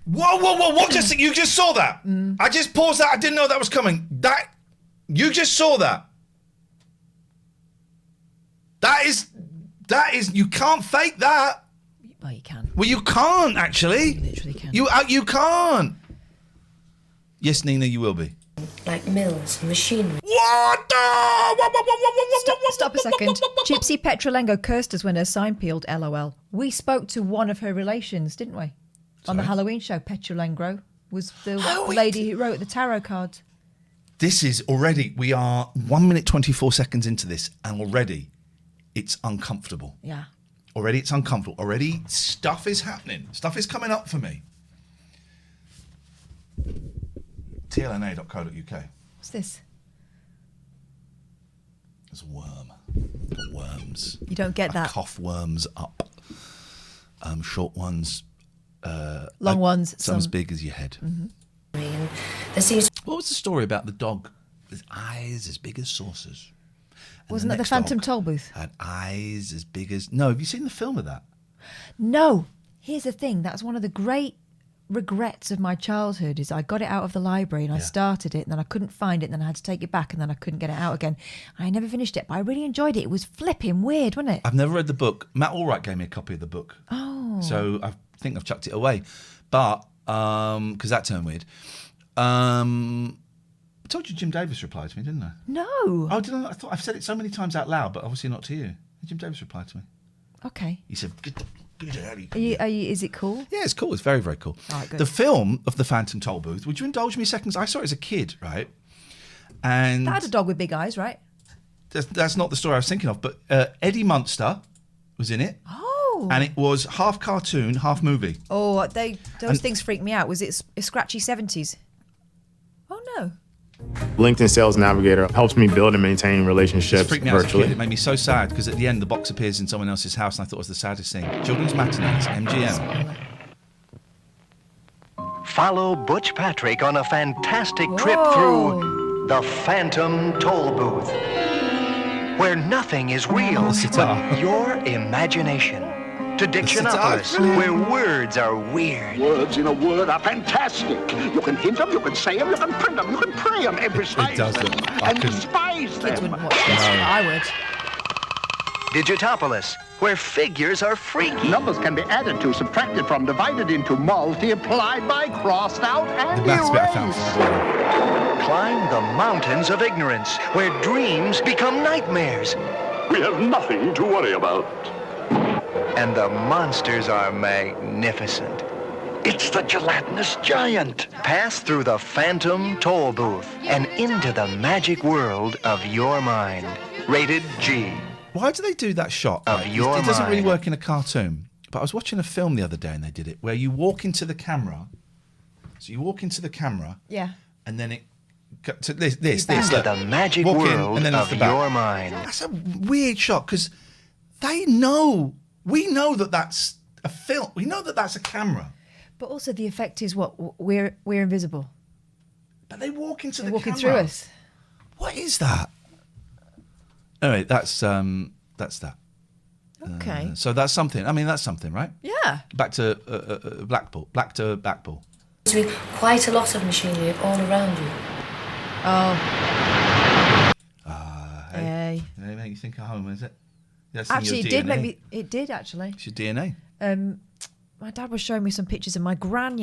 Whoa! What? You just saw that? I just paused that. I didn't know that was coming. You just saw that. That is. You can't fake that. Well, you can. Well, you can't actually. You literally can. You can't. Yes, Nina, you will be. Like mills, machinery. What? Stop a second. Gypsy Petrolengo cursed us when her sign peeled. LOL. We spoke to one of her relations, didn't we? On the Halloween show. Petrolengo was the lady who wrote the tarot cards. This is already. We are 1 minute 24 seconds into this, and already it's uncomfortable. Yeah. Already it's uncomfortable. Already stuff is happening. Stuff is coming up for me. TLNA.co.uk. What's this? There's a worm. Got worms. You don't get that. Cough worms up. Short ones. Long ones. Some as big as your head. And what was the story about the dog with eyes as big as saucers? And Wasn't that the Phantom Toll Booth? Had eyes as big as... No, have you seen the film of that? No. Here's the thing. That's one of the great regrets of my childhood is I got it out of the library and I started it and then I couldn't find it and then I had to take it back and then I couldn't get it out again. I never finished it, but I really enjoyed it. It was flipping weird, wasn't it? I've never read the book. Matt Allwright gave me a copy of the book. Oh. So I think I've chucked it away. But, because that turned weird. I told you Jim Davis replied to me, didn't I? No. Oh, did I? I thought I've said it so many times out loud, but obviously not to you. Jim Davis replied to me. Okay. He said, "Get out of Are you, is it cool? Yeah, it's cool. It's very, very cool. All right, good. The film of the Phantom Toll Booth, would you indulge me a second? I saw it as a kid, right? And That had a dog with big eyes, right? that's not the story I was thinking of, but Eddie Munster was in it. Oh. And it was half cartoon, half movie. Oh, those things freak me out. Was it a scratchy 70s? Oh, no. LinkedIn Sales Navigator helps me build and maintain It relationships freaked me out as a virtually. kid. It made me so sad because at the end the box appears in someone else's house and I thought it was the saddest thing. Children's Matinees, MGM. Follow Butch Patrick on a fantastic trip through the Phantom Toll Booth, where nothing is real but your imagination. To Dictionopolis, where words are weird. Words in a word are fantastic. You can hint them, you can say them, you can print them, you can pray them, emphasize them, and despise them. Kids wouldn't watch this. I would. Digitopolis, where figures are freaky. Numbers can be added to, subtracted from, divided into, multiplied by, crossed out, and erased. Climb the mountains of ignorance, where dreams become nightmares. We have nothing to worry about. And the monsters are magnificent. It's the gelatinous giant. Pass through the Phantom Toll Booth and into the magic world of your mind. Rated G. Why do they do that shot? Of your It doesn't really mind. work in a cartoon. But I was watching a film the other day and they did it, where you walk into the camera. So you walk into the camera. Yeah. And then it... To this. Into look. the magic Walk in, world and then it's of the back. your mind. That's a weird shot because they know... We know that that's a film. We know that that's a camera. But also the effect is what? We're invisible. But they walk into They're the walking camera. through us. What is that? Anyway, that's that. Okay. So that's something. I mean, that's something, right? Yeah. Back to Blackpool. Back to Blackpool. With quite a lot of machinery all around you. Oh. Hey. They make you think of home, is it? That's in Actually, your it did DNA. make me. It did actually. It's your DNA. My dad was showing me some pictures of my gran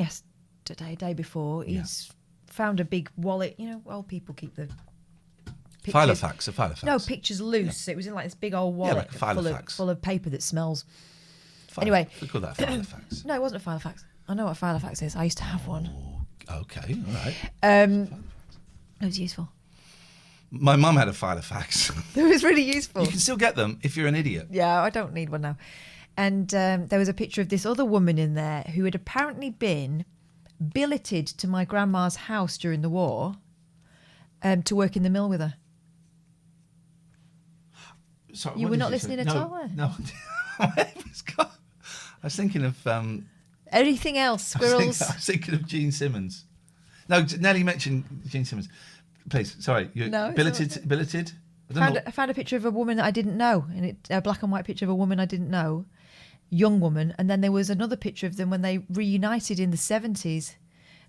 day before. He's found a big wallet. You know, old people keep the pictures. Filofax, a Filofax. No, pictures loose. It was in like this big old wallet like a Filofax. full of paper that smells. Anyway. We call that a Filofax. No, it wasn't a Filofax. I know what a Filofax is. I used to have one. Okay, all right. It was useful. My mum had a Filofax. It was really useful. You can still get them if you're an idiot. Yeah, I don't need one now. And there was a picture of this other woman in there who had apparently been billeted to my grandma's house during the war to work in the mill with her. Sorry, You what were did not say? listening at all, were you? No. I was thinking of... Anything else? Squirrels? I was thinking of Gene Simmons. No, Nelly mentioned Gene Simmons. Please, sorry. You No, it's billeted? Billeted? I don't know. I found a picture of a woman that I didn't know, and a black and white picture of a woman I didn't know, young woman, and then there was another picture of them when they reunited in the 70s.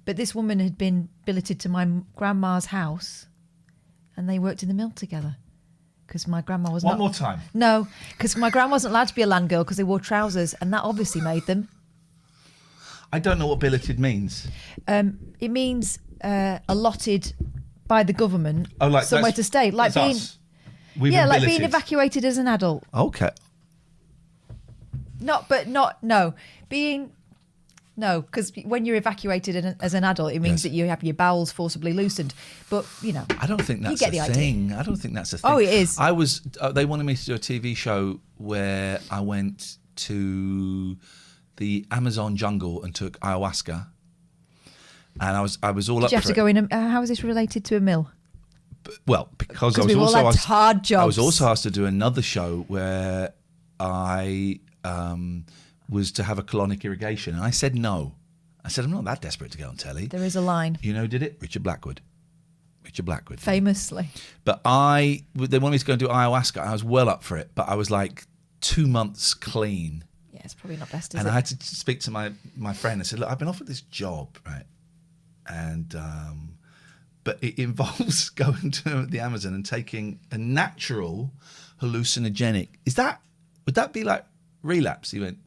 But this woman had been billeted to my grandma's house, and they worked in the mill together. Because my grandma was One more time. No, because my grandma wasn't allowed to be a land girl because they wore trousers, and that obviously made them. I don't know what billeted means. It means allotted by the government like somewhere that's- to stay, like that's being us. We've like been being billeted. evacuated as an adult. Okay. Because when you're evacuated as an adult, it means that you have your bowels forcibly loosened. But I don't think that's you get a the thing. idea. I don't think that's a thing. Oh, it is. I was. They wanted me to do a TV show where I went to the Amazon jungle and took ayahuasca, and I was all Did up you have for to it. go in? How is this related to a mill? Well, because I was we've all also had asked, hard jobs. I was also asked to do another show where I was to have a colonic irrigation, and I said no. I said I'm not that desperate to go on telly. There is a line. You know who did it? Richard Blackwood. Famously. But they wanted me to go and do ayahuasca. I was well up for it, but I was like 2 months clean. Yeah, it's probably not best, is And it? I had to speak to my friend. I said, look, I've been offered this job, right? And but it involves going to the Amazon and taking a natural hallucinogenic. Would that be like relapse? He went,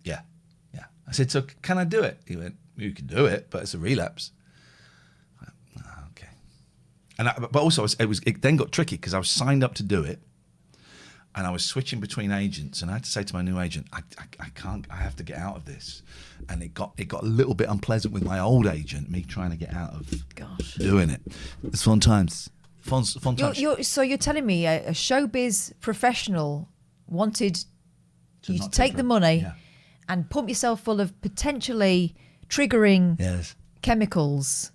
yeah. I said, so can I do it? He went, you can do it, but it's a relapse. I went, "Oh, okay. And but also it then got tricky because I was signed up to do it. And I was switching between agents, and I had to say to my new agent, I can't, I have to get out of this. And it got a little bit unpleasant with my old agent, me trying to get out of doing it. It's fun times. Fun times. So you're telling me a showbiz professional wanted you to take the money and pump yourself full of potentially triggering chemicals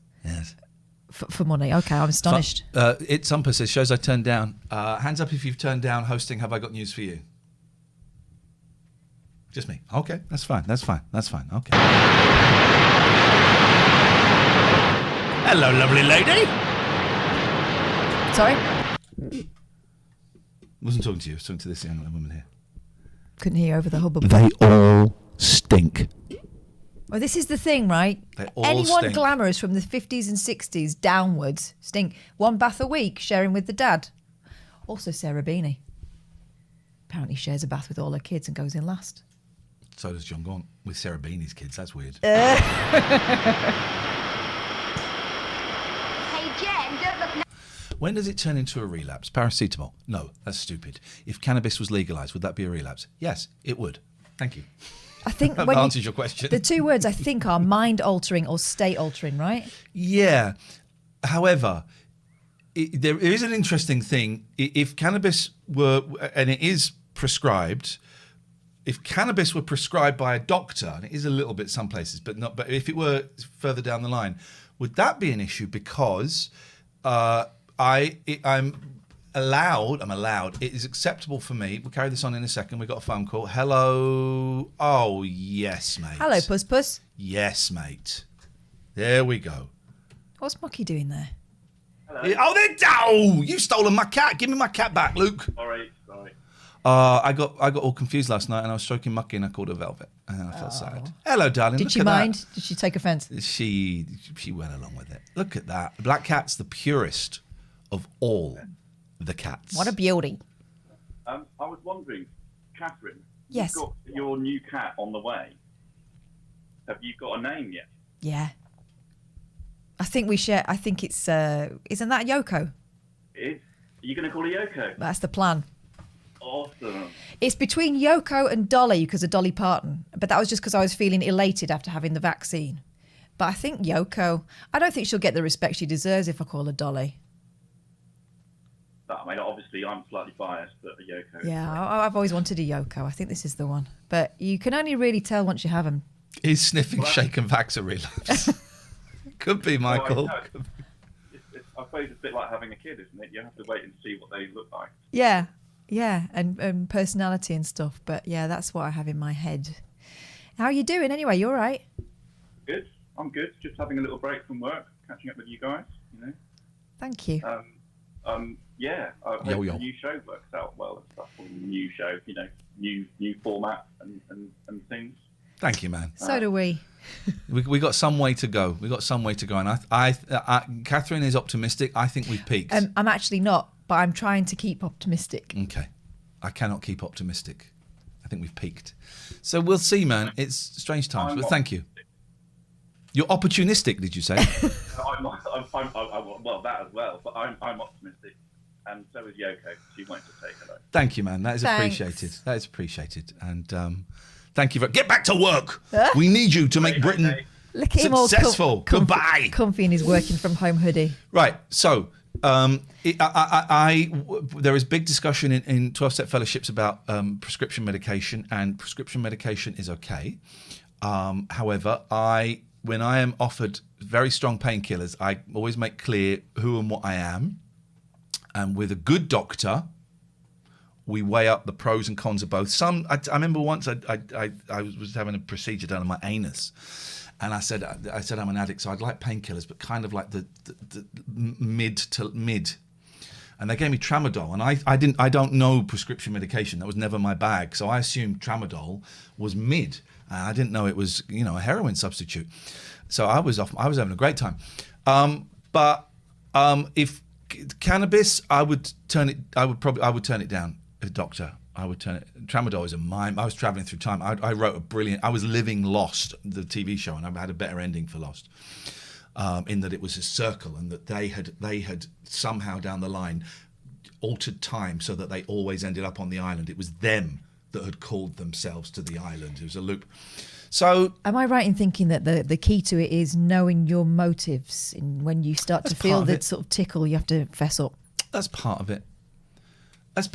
for money. Okay, I'm astonished. It's Umper says, shows I turned down. Hands up if you've turned down hosting. Have I got news for you? Just me. Okay, that's fine. Okay. Hello, lovely lady. Sorry? Wasn't talking to you. I was talking to this young woman here. Couldn't hear you over the hubbub. They all stink. Well, this is the thing, right? They all Anyone stink. glamorous from the 50s and 60s downwards stink. 1 bath a week, sharing with the dad. Also, Sarah Beanie. Apparently shares a bath with all her kids and goes in last. So does John Gaunt with Sarah Beanie's kids. That's weird. Hey, Jen, don't look. When does it turn into a relapse? Paracetamol? No, that's stupid. If cannabis was legalised, would that be a relapse? Yes, it would. Thank you. I think that when answers your question. The two words I think are mind altering or state altering, right? Yeah. However, there is an interesting thing. If cannabis were, and it is prescribed, if cannabis were prescribed by a doctor, and it is a little bit some places, but not. But if it were further down the line, would that be an issue? Because I'm allowed. It is acceptable for me. We'll carry this on in a second. We've got a phone call. Hello. Oh, yes, mate. Hello, Puss Puss. Yes, mate. There we go. What's Mucky doing there? Hello. Oh, you've stolen my cat. Give me my cat back, Luke. Sorry. I got all confused last night, and I was stroking Mucky, and I called her Velvet, and I felt sad. Hello, darling. Did Look she at mind? that. Did she take offence? She went along with it. Look at that. Black cat's the purest of all the cats. What a beauty. I was wondering, Catherine. Yes. You've got your new cat on the way. Have you got a name yet? Yeah. I think we share. I think it's. Isn't that Yoko? It is. Are you going to call her Yoko? That's the plan. Awesome. It's between Yoko and Dolly because of Dolly Parton. But that was just because I was feeling elated after having the vaccine. But I think Yoko. I don't think she'll get the respect she deserves if I call her Dolly. I mean, obviously, I'm slightly biased, but a Yoko. Yeah, I've always wanted a Yoko. I think this is the one. But you can only really tell once you have them. Is sniffing shake and vax a relapse? Could be, Michael. Well, I suppose it's a bit like having a kid, isn't it? You have to wait and see what they look like. Yeah, and personality and stuff. But yeah, that's what I have in my head. How are you doing anyway? You all right? Good. I'm good. Just having a little break from work, catching up with you guys. You know. Thank you. Yeah. I hope the new show works out well and stuff. Or new show, you know, new format and things. Thank you, man. So do we. We got some way to go. And I Catherine is optimistic. I think we've peaked. I'm actually not, but I'm trying to keep optimistic. Okay. I cannot keep optimistic. I think we've peaked. So we'll see, man. It's strange times, but thank you. You're opportunistic, did you say? Well, that as well, but I'm optimistic, and so is Yoko. She wanted to say hello. Thank you, man. That is appreciated. And thank you for get back to work. Huh? We need you to make Britain Look at him all successful. Goodbye. Comfy in his working from home hoodie. Right. So there is big discussion in 12-step fellowships about prescription medication, and prescription medication is okay. However, when I am offered very strong painkillers, I always make clear who and what I am. And with a good doctor, we weigh up the pros and cons of both. I remember once I was having a procedure done on my anus, and I said I'm an addict, so I'd like painkillers, but kind of like the mid. and they gave me tramadol, and I don't know prescription medication. That was never my bag, so I assumed tramadol was mid, and I didn't know it was, you know, a heroin substitute. So I was having a great time. But if cannabis, I would turn it down. A doctor, I would turn it. Tramadol is a mime. I was traveling through time. I wrote I was living Lost, the TV show, and I had a better ending for Lost. In that it was a circle, and that they had somehow down the line altered time so that they always ended up on the island. It was them that had called themselves to the island. It was a loop. So, am I right in thinking that the key to it is knowing your motives? When you start to feel that sort of tickle, you have to fess up. That's part of it. It's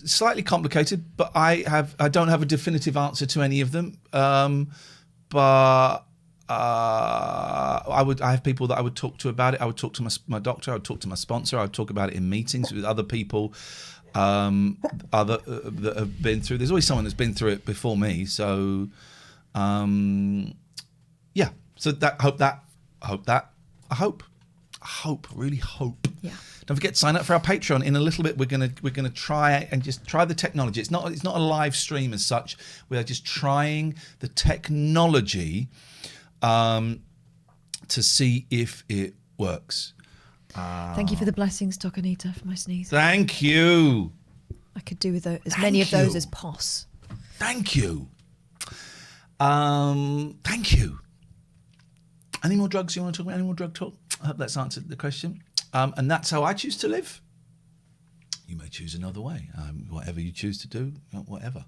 slightly complicated, but I don't have a definitive answer to any of them. But I have people that I would talk to about it. I would talk to my doctor. I would talk to my sponsor. I would talk about it in meetings with other people, that have been through. There's always someone that's been through it before me. So, yeah. So I really hope. Yeah. Don't forget to sign up for our Patreon. In a little bit, we're gonna try and just try the technology. It's not a live stream as such. We are just trying the technology to see if it works. Thank you for the blessings, Doc Anita, for my sneeze. Thank you. I could do with as many of those as pos. Thank you. Thank you. Any more drugs you want to talk about? Any more drug talk? I hope that's answered the question. And that's how I choose to live. You may choose another way. Whatever you choose to do, whatever.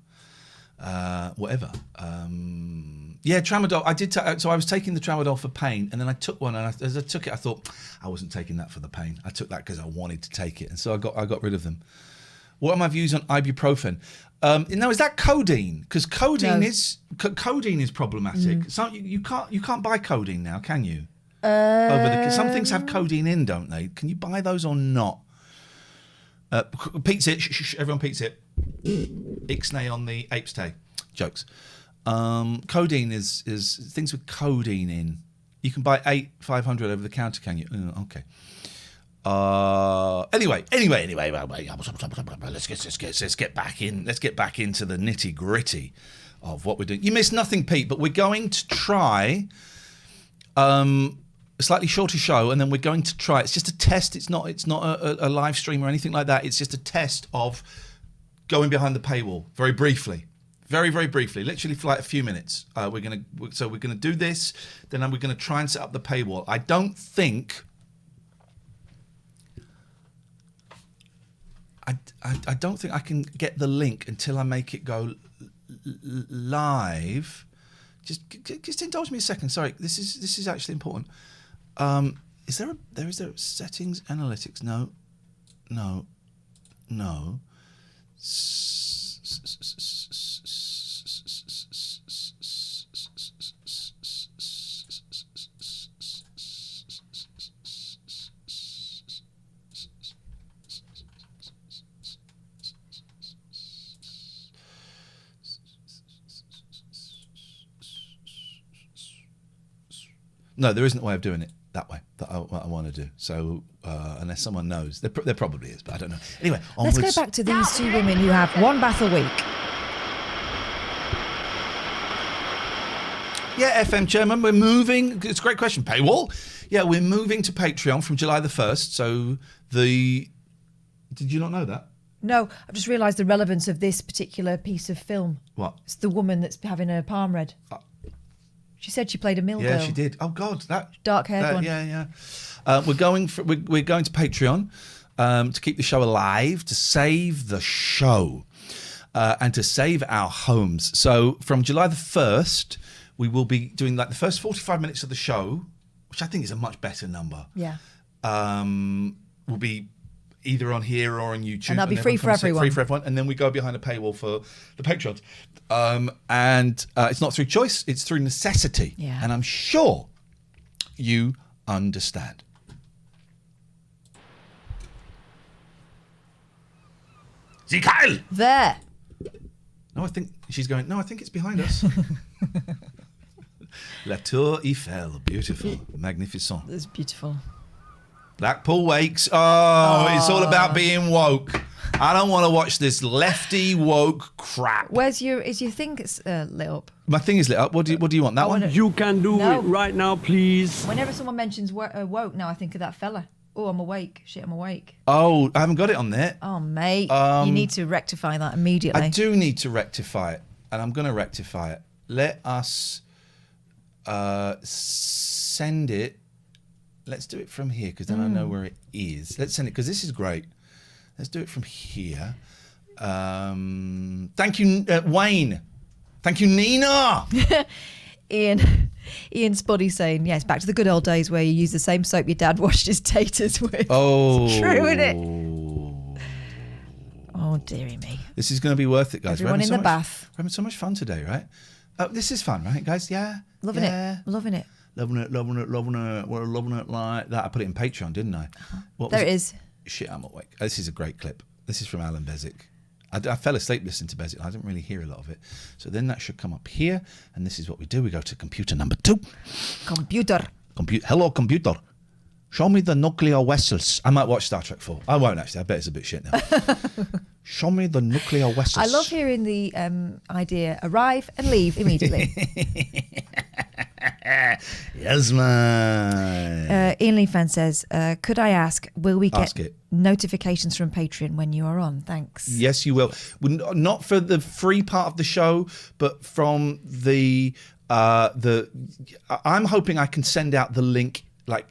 Whatever. Yeah, tramadol. I did. So I was taking the tramadol for pain, and then I took one. And as I took it, I thought I wasn't taking that for the pain. I took that because I wanted to take it, and so I got rid of them. What are my views on ibuprofen? No, is that codeine? Because codeine is problematic. So you can't buy codeine now, can you? Some things have codeine in, don't they? Can you buy those or not? Pete's it. Shh, everyone Pete's it. Ixnay on the ape's tay. Jokes. Codeine is things with codeine in. You can buy 500 over the counter, can you? Okay. Anyway. Let's get back in. Let's get back into the nitty gritty of what we're doing. You missed nothing, Pete, but we're going to try a slightly shorter show, and then we're going to try. It's just a test. It's not a live stream or anything like that. It's just a test of going behind the paywall very briefly. Very, very briefly, literally for like a few minutes. We're gonna do this, then we're gonna try and set up the paywall. I don't think I can get the link until I make it go live. Just indulge me a second. Sorry, this is actually important. Is there settings, analytics? No. No, there isn't a way of doing it that way that I want to do. So unless someone knows, there probably is, but I don't know. Anyway, onwards. Let's go back to these two women who have one bath a week. Yeah, FM chairman, we're moving. It's a great question. Paywall? Yeah, we're moving to Patreon from July the 1st. So did you not know that? No, I've just realised the relevance of this particular piece of film. What? It's the woman that's having her palm read. She said she played a mill girl. Yeah, she did. Oh God, that dark-haired one. Yeah. We're going to Patreon to keep the show alive, to save the show, and to save our homes. So from July the 1st, we will be doing like the first 45 minutes of the show, which I think is a much better number. Yeah. Will be either on here or on YouTube. And that'll be free for everyone. Free for everyone. And then we go behind a paywall for the Patreons. And it's not through choice, it's through necessity. Yeah. And I'm sure you understand. Sie Kyle! There. No, I think she's going, no, I think it's behind us. La Tour Eiffel, beautiful, magnificent. It's beautiful. Blackpool Wakes. Oh, it's all about being woke. I don't want to watch this lefty woke crap. Is your thing lit up? My thing is lit up. What do you want? That one? You can do it right now, please. Whenever someone mentions woke, now I think of that fella. Oh, I'm awake. Shit, I'm awake. Oh, I haven't got it on there. Oh, mate. You need to rectify that immediately. I do need to rectify it, and I'm going to rectify it. Let us send it. Let's do it from here, because then I know where it is. Let's send it, because this is great. Let's do it from here. Thank you, Wayne. Thank you, Nina. Ian Spuddy saying, yes, back to the good old days where you use the same soap your dad washed his taters with. Oh. It's true, isn't it? Oh, dearie me. This is going to be worth it, guys. Everyone in the bath. We're having so much fun today, right? This is fun, right, guys? Yeah. Loving it. Loving it. Loving it. We're loving it like that. I put it in Patreon, didn't I? There it is. Shit, I'm awake. This is a great clip. This is from Alan Bezic. I fell asleep listening to Bezic. I didn't really hear a lot of it. So then that should come up here. And this is what we do. We go to computer number 2. Computer. Hello, computer. Show me the nuclear vessels. I might watch Star Trek 4. I won't, actually. I bet it's a bit shit now. Show me the nuclear vessels. I love hearing the idea, arrive and leave immediately. Yes, man. Ian Lee Fan says, could I ask, will we get notifications from Patreon when you are on? Thanks. Yes, you will. Not for the free part of the show, but from the I'm hoping I can send out the link like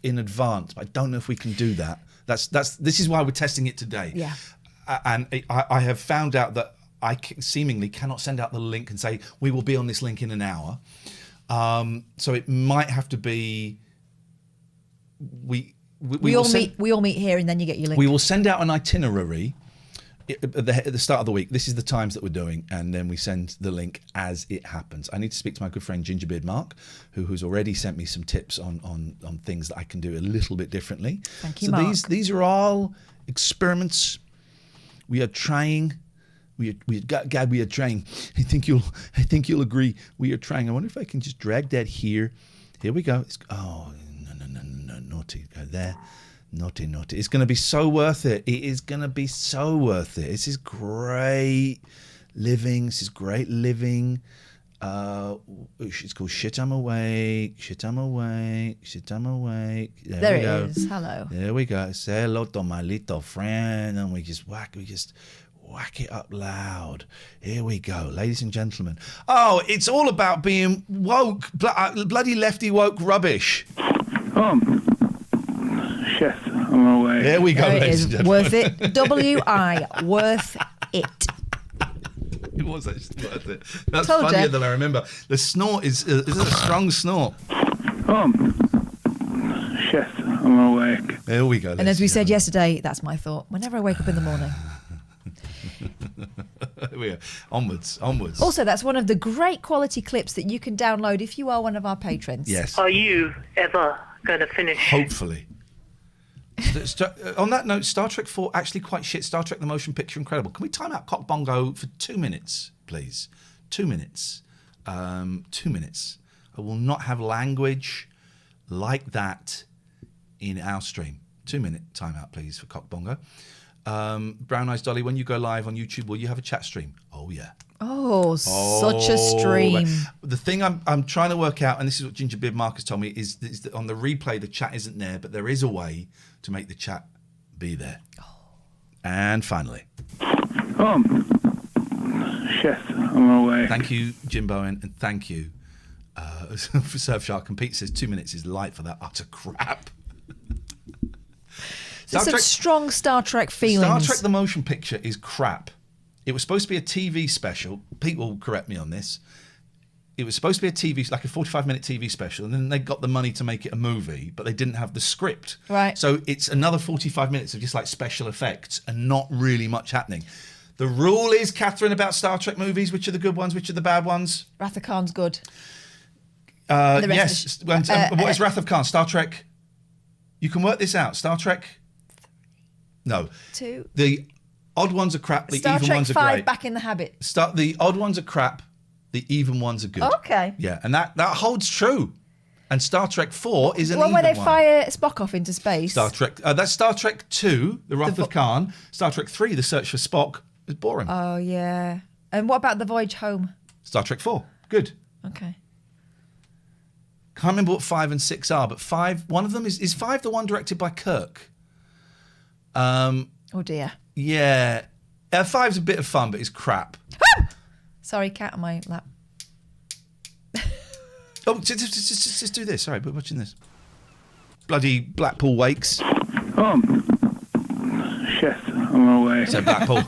in advance, but I don't know if we can do that. This is why we're testing it today. Yeah. And I have found out that I seemingly cannot send out the link and say we will be on this link in an hour. So it might have to be we all meet here, and then you get your link. We will send out an itinerary at the start of the week. This is the times that we're doing, and then we send the link as it happens. I need to speak to my good friend Gingerbeard Mark, who's already sent me some tips on things that I can do a little bit differently. Thank you, Mark. These are all experiments. We are trying. We are trying. I think you'll agree. We are trying. I wonder if I can just drag that here. Here we go. No, naughty. Go there. Naughty. It's going to be so worth it. It is going to be so worth it. This is great living. It's called Shit I'm Awake. There it is. Hello. There we go. Say hello to my little friend, and we just whack it up loud. Here we go, ladies and gentlemen. Oh, it's all about being woke, bloody lefty woke rubbish. Shit, I'm away. There we go, there ladies and gentlemen. Worth it. W-I, worth it. It was actually worth it. That's Told funnier ya. than I remember. The snort is a strong snort. Shit, I'm awake. There we go. And as we said yesterday, that's my thought. Whenever I wake up in the morning. There we go. Onwards. Also, that's one of the great quality clips that you can download if you are one of our patrons. Yes. Are you ever going to finish? Hopefully. On that note, Star Trek 4 actually quite shit. Star Trek the Motion Picture incredible. Can we time out Cock Bongo for 2 minutes, please? 2 minutes. 2 minutes. I will not have language like that in our stream. 2 minute timeout, please, for Cock Bongo. Brown Eyes Dolly, when you go live on YouTube, will you have a chat stream? Oh, yeah. Oh, such a stream. The thing I'm trying to work out, and this is what Gingerbeard Marcus told me, is that on the replay, the chat isn't there, but there is a way to make the chat be there. Oh. And finally. Shit, I'm away. Thank you, Jimbo, and thank you for Surfshark. And Pete says 2 minutes is light for that utter crap. There's some strong Star Trek feelings. Star Trek the Motion Picture is crap. It was supposed to be a TV special. Pete will correct me on this. It was supposed to be a TV, like a 45-minute TV special, and then they got the money to make it a movie, but they didn't have the script. Right. So it's another 45 minutes of just like special effects and not really much happening. The rule is, Catherine, about Star Trek movies, which are the good ones, which are the bad ones? Wrath of Khan's good. Yes. What is Wrath of Khan? Star Trek. You can work this out. Star Trek. No. 2. The odd ones are crap. The Star evil Trek ones are 5, great. Back in the Habit. The odd ones are crap. The even ones are good. Okay. Yeah, and that holds true. And Star Trek 4 is an Well, even where they one. fire Spock off into space. That's Star Trek 2, The Wrath of Khan. Star Trek 3, The Search for Spock, is boring. Oh, yeah. And what about The Voyage Home? Star Trek 4, good. Okay. Can't remember what 5 and 6 are, but 5, one of them is 5 the one directed by Kirk? Oh, dear. Yeah. 5's a bit of fun, but it's crap. Sorry, cat on my lap. Oh, just do this. Sorry, we're watching this. Bloody Blackpool Wakes. Oh, shit, I'm away. So Blackpool.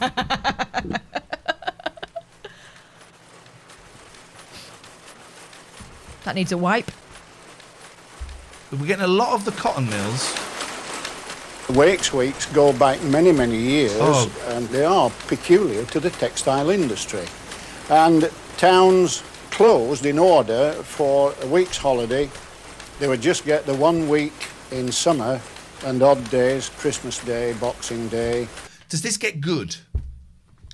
That needs a wipe. We're getting a lot of the cotton mills. Wakes weeks go back many, many years, Oh. and they are peculiar to the textile industry. And towns closed in order for a week's holiday. They would just get the 1 week in summer and odd days, Christmas Day, Boxing Day. Does this get good?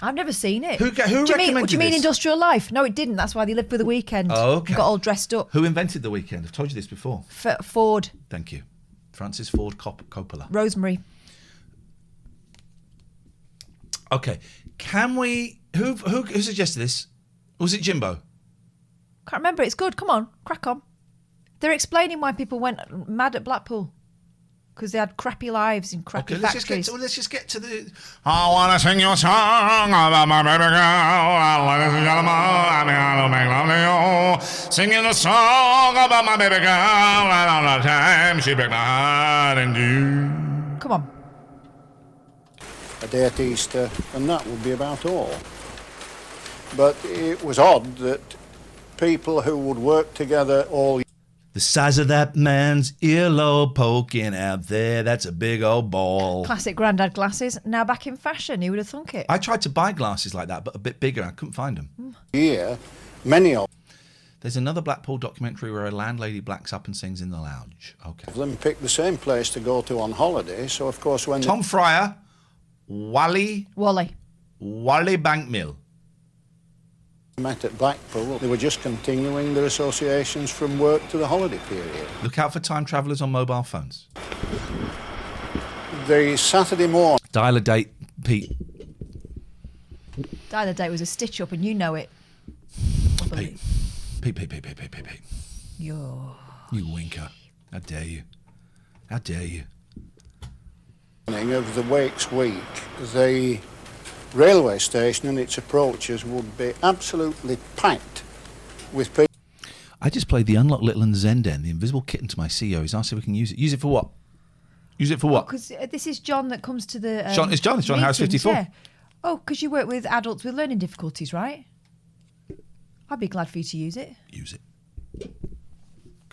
I've never seen it. Who do you recommended mean this? Industrial Life? No, it didn't. That's why they lived for the weekend. Oh, okay. And got all dressed up. Who invented the weekend? I've told you this before. Ford. Thank you. Francis Ford Coppola. Rosemary. Okay. Can we... Who suggested this? Was it Jimbo? Can't remember. It's good. Come on. Crack on. They're explaining why people went mad at Blackpool. Because they had crappy lives in crappy Okay, let's factories. just get to the... I want to sing you a song about my baby girl. Ladies and gentlemen, I'm here to make love to you. Singing the song about my baby girl. And all the time she break my heart in June. Come on. A day at Easter, and that would be about all. But it was odd that people who would work together all The size of that man's earlobe poking out there, that's a big old ball. Classic Grandad glasses. Now back in fashion. Who would have thunk it? I tried to buy glasses like that, but a bit bigger. I couldn't find them. year, many of There's another Blackpool documentary where a landlady blacks up and sings in the lounge. Okay. them picked the same place to go to on holiday, so of course when Tom Fryer, Wally Bankmill. they met at Blackpool, they were just continuing their associations from work to the holiday period. Look out for time travellers on mobile phones. The Saturday morning, Dial a date, Pete. Die the Date was a stitch up and you know it. Pete. Yo. You winker. How dare you? How dare you? of the Wakes Week, the railway station and its approaches would be absolutely packed with people. I just played the Unlock Little and Zenden, the invisible kitten to my CEO. He's asked if we can use it. Use it for what? Use it for what? Because this is John that comes to the. It's John Harris, meetings, 54. Yeah. Oh, because you work with adults with learning difficulties, right? I'd be glad for you to use it. Use it. Can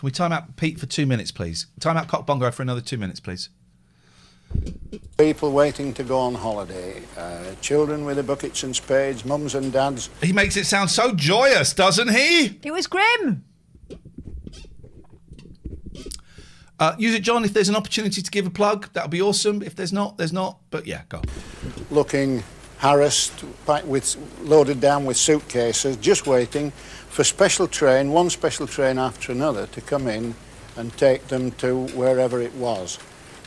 we time out Pete for 2 minutes, please? Time out Cockbongo for another 2 minutes, please. People waiting to go on holiday, children with their buckets and spades, mums and dads. He makes it sound so joyous, doesn't he? It was grim. Use it, John, if there's an opportunity to give a plug. That would be awesome. If there's not, there's not. But yeah, go. Looking harassed, packed with, loaded down with suitcases, just waiting for one special train after another to come in and take them to wherever it was.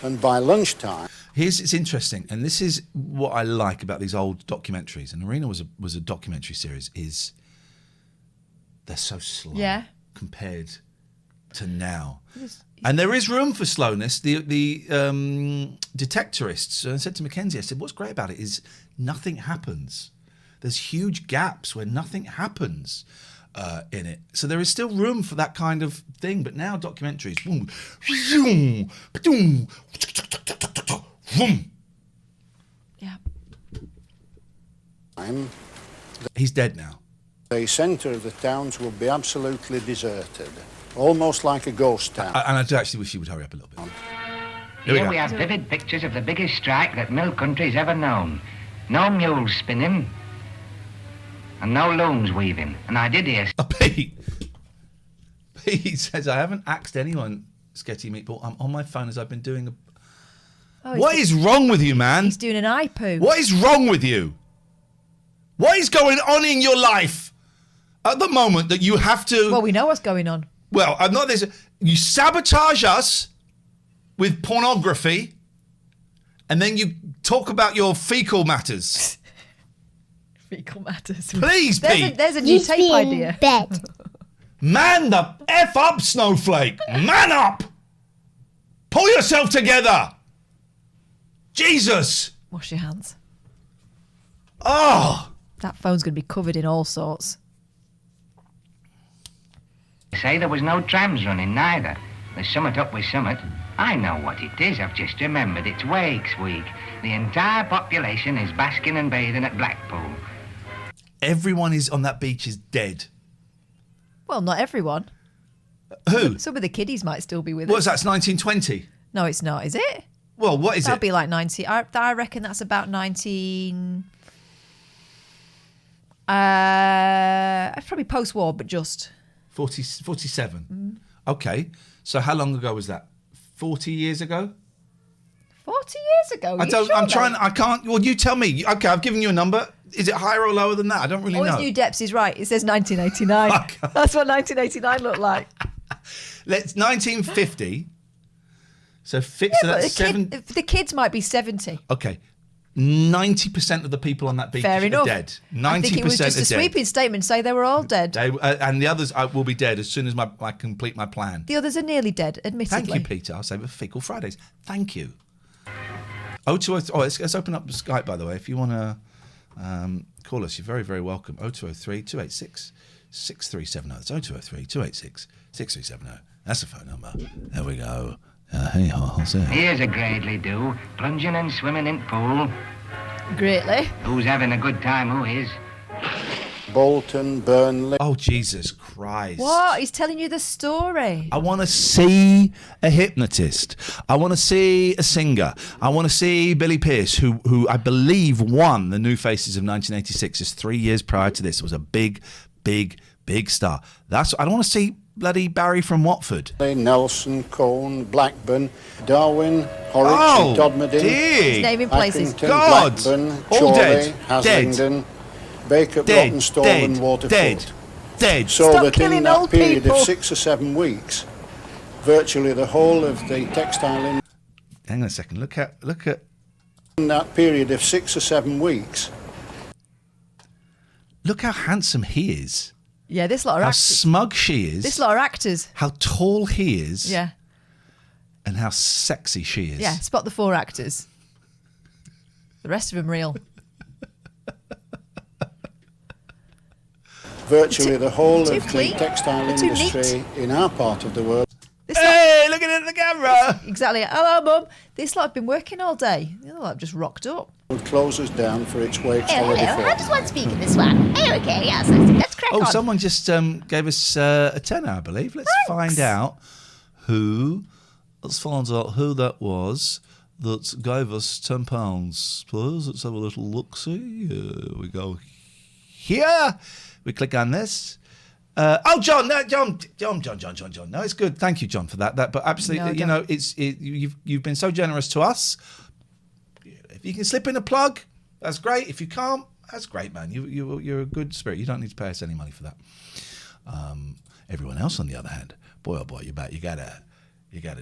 And by lunchtime... It's interesting, and this is what I like about these old documentaries, and Arena was a documentary series, is they're so slow compared to now. And there is room for slowness. The detectorists, I said to Mackenzie, I said, what's great about it is nothing happens. There's huge gaps where nothing happens in it. So there is still room for that kind of thing. But now documentaries, yeah. He's dead now. The centre of the towns will be absolutely deserted, almost like a ghost town. And I do actually wish he would hurry up a little bit. Here we have vivid pictures of the biggest strike that mill country's ever known. No mules spinning, and no looms weaving. And I did hear... Pete says, I haven't axed anyone, Sketty Meatball. I'm on my phone as I've been doing What is wrong with you, man? He's doing an eye poo. What is wrong with you? What is going on in your life? at the moment that you have to. Well, we know what's going on. Well, I'm not this. You sabotage us with pornography, and then you talk about your fecal matters. Fecal matters. Please, Pete. There's a new tape idea. Bed. Man the F up, Snowflake. Man up. Pull yourself together. Jesus. Wash your hands. Oh. That phone's going to be covered in all sorts. Say there was no trams running neither. There's Summit up with Summit. I know what it is. I've just remembered. It's Wakes Week. The entire population is basking and bathing at Blackpool. Everyone is on that beach is dead. Well, not everyone. Who? Some of the kiddies might still be with What's us. that? 1920? No, it's not, is it? Well, what is That'll it? be like 90. I reckon that's about 19... probably post-war, but just... 47. Okay. So how long ago was that? 40 years ago? 40 years ago? I can't... Well, you tell me. Okay, I've given you a number. Is it higher or lower than that? I don't really know. New Depths is right. It says 1989. That's what 1989 looked like. Let's 1950. So fix Yeah, that but seven. the kids might be 70. Okay, 90% of the people on that beach Fair are enough. dead. 90% I think it was just are a sweeping statement. Say they were all dead. And the others will be dead as soon as I complete my plan. The others are nearly dead, admittedly. Thank you, Peter. I'll say it for Fecal Fridays. Thank you. 0203. Oh, let's open up Skype, by the way. If you want to call us, you're very, very welcome. 0203 286 6370. That's 0203 286 6370. That's the phone number. There we go. Hey, I'll say. Here's a greatly do. Plunging and swimming in pool. Greatly. Who's having a good time? Who is? Bolton, Burnley. Oh, Jesus Christ. What? He's telling you the story. I want to see a hypnotist. I want to see a singer. I want to see Billy Pearce, who I believe won the New Faces of 1986. Just 3 years prior to this. It was a big, big, big star. I don't want to see bloody Barry from Watford. Nelson, Colne, Blackburn, Darwin, Horwich, Dodmerding, He's naming places. Accrington, God! Blackburn, All Chorley, dead. Haslingden, Baker, Dead. Brottenstall Dead. and Waterford. Dead. So Stop that in killing that old period people. of 6 or 7 weeks, virtually the whole of the textile industry. Hang on a second. Look at. In that period of 6 or 7 weeks. Look how handsome he is. Yeah, this lot are How actors. smug she is. This lot are actors. How tall he is. Yeah. And how sexy she is. Yeah, spot the 4 actors. The rest of them real. Virtually the whole too of the clean. textile They're too industry in our part of the world. Hey, look at it at the camera. Exactly. Hello, Mum. This lot have been working all day. The other lot have just rocked up. Closes down for its Wakes Hello, holiday. hello. fall. How does one speak in this one? Oh, okay, yes. Let's crack Oh, on. someone just gave us a tenner, I believe. Let's find out who. Let's find out who that was that gave us £10, please. Let's have a little look-see. Here we go. Here. We click on this. John. No, John. No, it's good. Thank you, John, for that. But absolutely, No, you've been so generous to us. If you can slip in a plug, that's great. If you can't, that's great, man. You're a good spirit. You don't need to pay us any money for that. Everyone else, on the other hand, boy oh boy, you gotta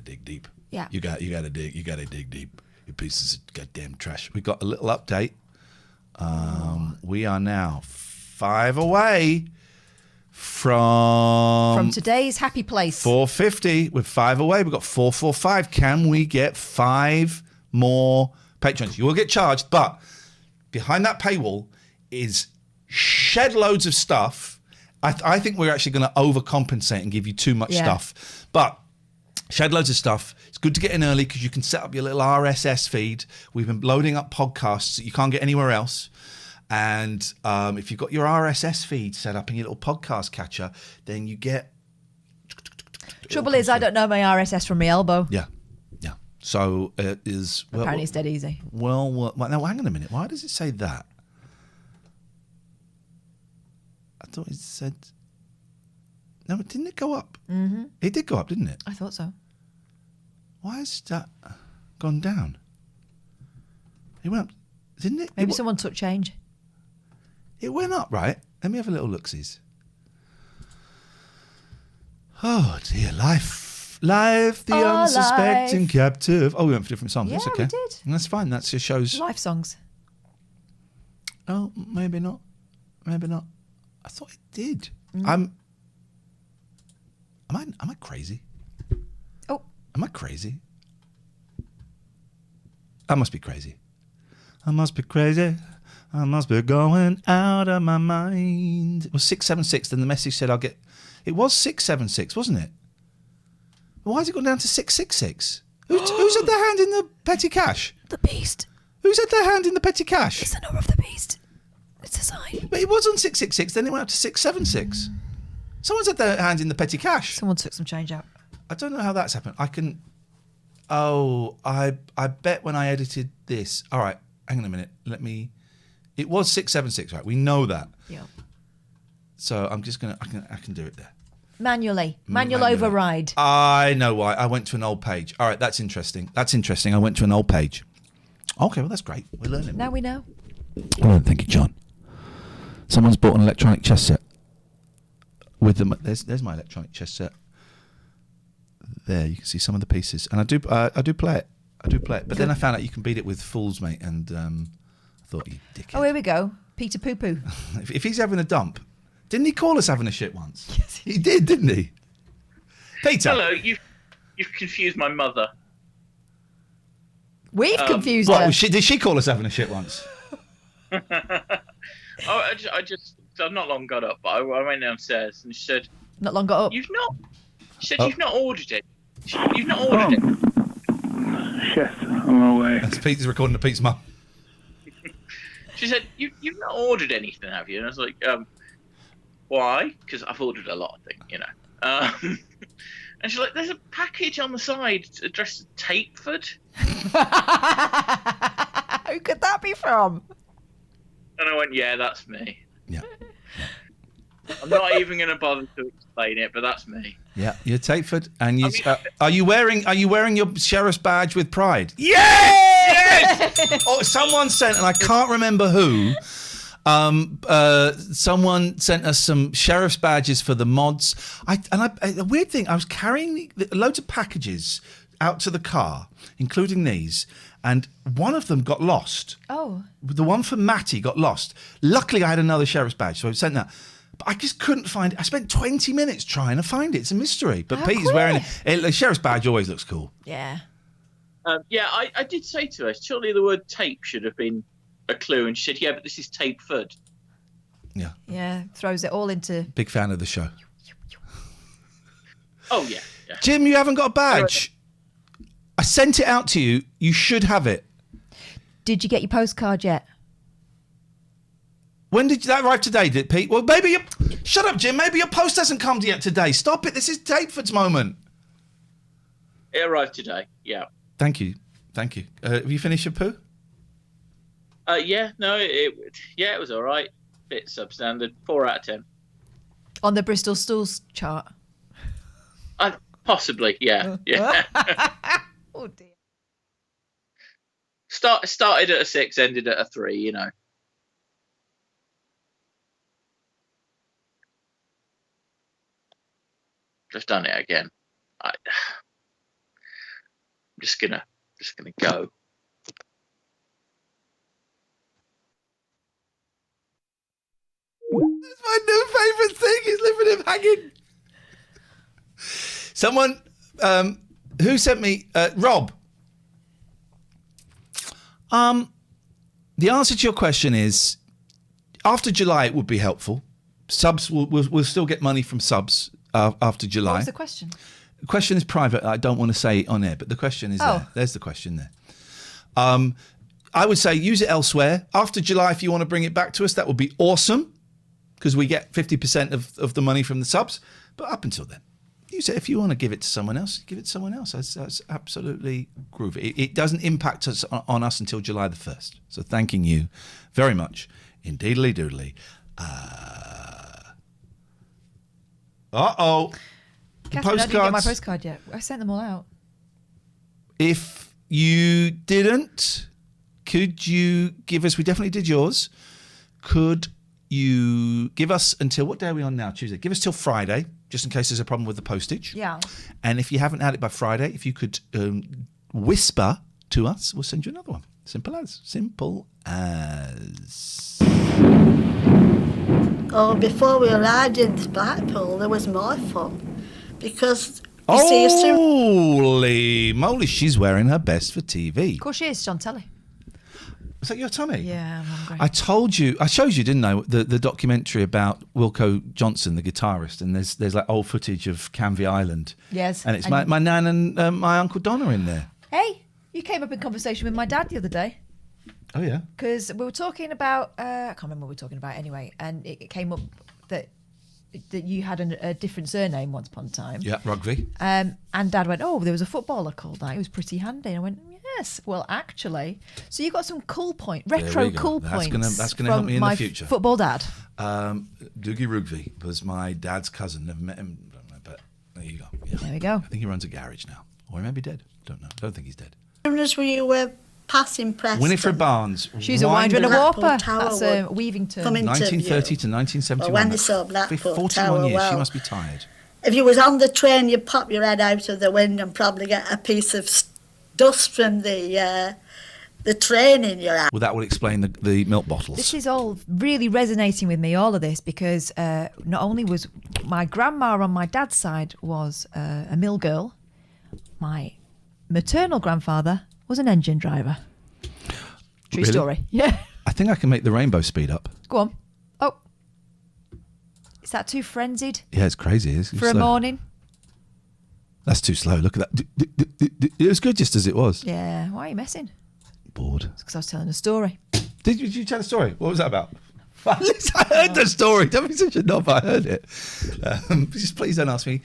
dig deep. Yeah. You gotta dig deep. You pieces of goddamn trash. We got a little update. We are now 5 away from today's happy place. 450. We're 5 away. We've got 445. Can we get 5 more patrons? You will get charged, but behind that paywall is shed loads of stuff. I think we're actually going to overcompensate and give you too much stuff. But shed loads of stuff. It's good to get in early because you can set up your little RSS feed. We've been loading up podcasts that you can't get anywhere else. And if you've got your RSS feed set up in your little podcast catcher, then you get... Trouble is, I don't know my RSS from my elbow. Yeah. So it is... Apparently it's dead easy. Well, now hang on a minute. Why does it say that? I thought it said... No, didn't it go up? Mm-hmm. It did go up, didn't it? I thought so. Why has that gone down? It went up, didn't it? Maybe someone took change. It went up, right? Let me have a little look-sees. Oh dear, life, the Our unsuspecting life. captive. Oh, we went for different songs. Yeah, That's okay. we did. That's fine. That's your show's. Life songs. Oh, maybe not. Maybe not. I thought it did. Mm. Am I crazy? Oh. Am I crazy? I must be crazy. I must be crazy. I must be going out of my mind. It was 676. Then the message said I'll get. It was 676, wasn't it? Why has it gone down to 666? Who's had their hand in the petty cash? The beast. Who's had their hand in the petty cash? It's the number of the beast. It's a sign. But it was on 666, then it went up to 676. Someone's had their hand in the petty cash. Someone took some change out. I don't know how that's happened. I can. Oh, I bet when I edited this. All right, hang on a minute. Let me. It was 676, right? We know that. Yeah. So I'm just gonna. I can do it there. Manual Manually. override. I know why. I went to an old page. All right, that's interesting. I went to an old page. Okay, well that's great. We're learning. Now we know. Well, thank you, John. Someone's bought an electronic chess set. With them, there's my electronic chess set. There, you can see some of the pieces, and I do play it. But then I found out you can beat it with fools, mate, and I thought, you dickhead. Oh, here we go. Peter Poo Poo. If he's having a dump, didn't he call us having a shit once? Yes, he did, didn't he? Peter. Hello, you've confused my mother. We've confused what, her. Did she call us having a shit once? I've not long got up, but I went downstairs and she said, Not long got up. You've not ordered it. You've not ordered it. Yes, I'm away. That's Peter's recording to Pete's mum. She said, You've not ordered anything, have you? And I was like, why? Because I've ordered a lot of things, you know. And she's like, there's a package on the side addressed to Tapeford. Who could that be from? And I went, yeah, that's me. Yeah. I'm not even going to bother to explain it, but that's me. Yeah, you're Tapeford, and you are you wearing your sheriff's badge with pride? Yes! Oh, someone sent, and I can't remember who. Someone sent us some sheriff's badges for the mods. A weird thing, I was carrying loads of packages out to the car, including these, and one of them got lost. Oh. The one for Matty got lost. Luckily, I had another sheriff's badge, so I sent that. But I just couldn't find it. I spent 20 minutes trying to find it. It's a mystery. But Pete's wearing it. A sheriff's badge always looks cool. Yeah. I did say to her, surely the word tape should have been a clue. And she said, yeah, but this is Tapeford. Yeah. Yeah, throws it all into... Big fan of the show. Oh, yeah. Jim, you haven't got a badge. I sent it out to you. You should have it. Did you get your postcard yet? When did that arrive today, did it, Pete? Well, maybe you... Shut up, Jim. Maybe your post hasn't come yet today. Stop it. This is Tapeford's moment. It arrived today, yeah. Thank you. Have you finished your poo? Yeah, no, it was all right. Bit substandard. 4 out of 10. On the Bristol Stools chart? Possibly, yeah. Oh, dear. Started at a 6, ended at a 3, you know. Just done it again. I'm just gonna go. That's my new favourite thing is living him hanging. Someone who sent me Rob. The answer to your question is after July it would be helpful. Subs we'll still get money from subs after July. What was the question? The question is private. I don't want to say it on air, but the question is there. There's the question there. I would say use it elsewhere. After July, if you want to bring it back to us, that would be awesome because we get 50% of the money from the subs. But up until then, use it. If you want to give it to someone else, give it to someone else. That's absolutely groovy. It doesn't impact us on us until July the 1st. So thanking you very much. Indeedly doodly. Uh-oh. Catherine, I didn't get my postcard yet. I sent them all out. If you didn't, could you give us... We definitely did yours. Could you give us until... What day are we on now? Tuesday. Give us till Friday. just in case there's a problem with the postage. Yeah. And if you haven't had it by Friday, if you could whisper to us, we'll send you another one. Simple as. Oh, before we arrived in Blackpool, there was more fun. Because, you see, Holy moly, she's wearing her best for TV. Of course she is, Chantelli. Is that your tummy? Yeah, I'm hungry. I told you, I showed you, didn't I, the documentary about Wilco Johnson, the guitarist, and there's like old footage of Canvey Island. Yes. And it's my nan and my Uncle Donna in there. Hey, you came up in conversation with my dad the other day. Oh, yeah? Because we were talking about, I can't remember what we were talking about anyway, and it came up that you had a different surname once upon a time. Yeah, Rugby. And Dad went, oh, there was a footballer called that. It was pretty handy. And I went, yes. Well, actually, so you got some retro cool points. That's gonna help me in the future. Football dad. Doogie Rugby was my dad's cousin. Never met him, but there you go. Yeah. There we go. I think he runs a garage now, or he may be dead. Don't know. Don't think he's dead. as soon as we were passing Preston. Winifred Barnes. She's a winder and a warper. That's a would weaving term. come into 1930 view. to 1971. Well, when they saw Blackpool 41 Tower, years. well, She must be tired. If you was on the train, you'd pop your head out of the window and probably get a piece of dust from the train in your eye. Well, that would explain the milk bottles. This is all really resonating with me, all of this, because not only was my grandma on my dad's side was a mill girl, my maternal grandfather was an engine driver. True Really? story. Yeah. I think I can make the rainbow speed up. Go on. Oh. Is that too frenzied Yeah, it's crazy. It's for a slow. morning? That's too slow. Look at that. It was good just as it was. Yeah. Why are you messing? Bored. It's because I was telling a story. Did you tell a story? What was that about? At least I heard the story. Don't be such a knob. I heard it. Just please don't ask me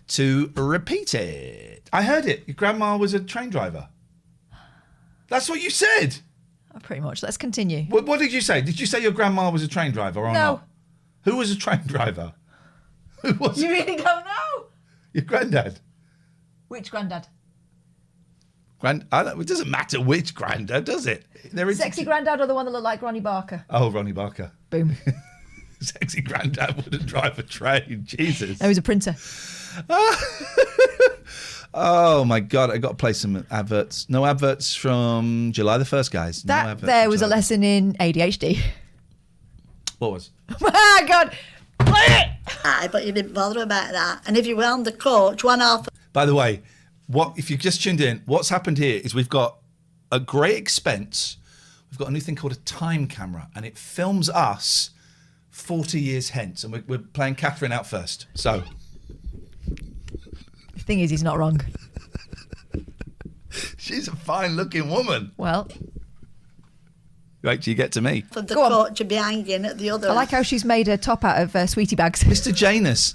to repeat it. I heard it. Your grandma was a train driver. That's what you said. Oh, pretty much. Let's continue. What did you say? Did you say your grandma was a train driver or No. not? Who was a train driver? Who was You really don't know? your granddad? Which granddad? It doesn't matter which granddad, does it? Sexy granddad or the one that looked like Ronnie Barker? Oh, Ronnie Barker. Boom. Sexy granddad wouldn't drive a train. Jesus. No, he was a printer. Oh my God, I got to play some adverts. No adverts from July the 1st, guys. No That adverts there from was a July. lesson in ADHD. What was? Oh, God. Aye, but you didn't bother about that. And if you were on the coach, one half. By the way, if you just tuned in, what's happened here is we've got a great expense. We've got a new thing called a time camera, and it films us 40 years hence. And we're playing Catherine out first. So. The thing is, he's not wrong. She's a fine-looking woman. Well. Wait till you get to me. For the coach to be hanging at the other. I like how she's made a top out of sweetie bags. Mr. Janus.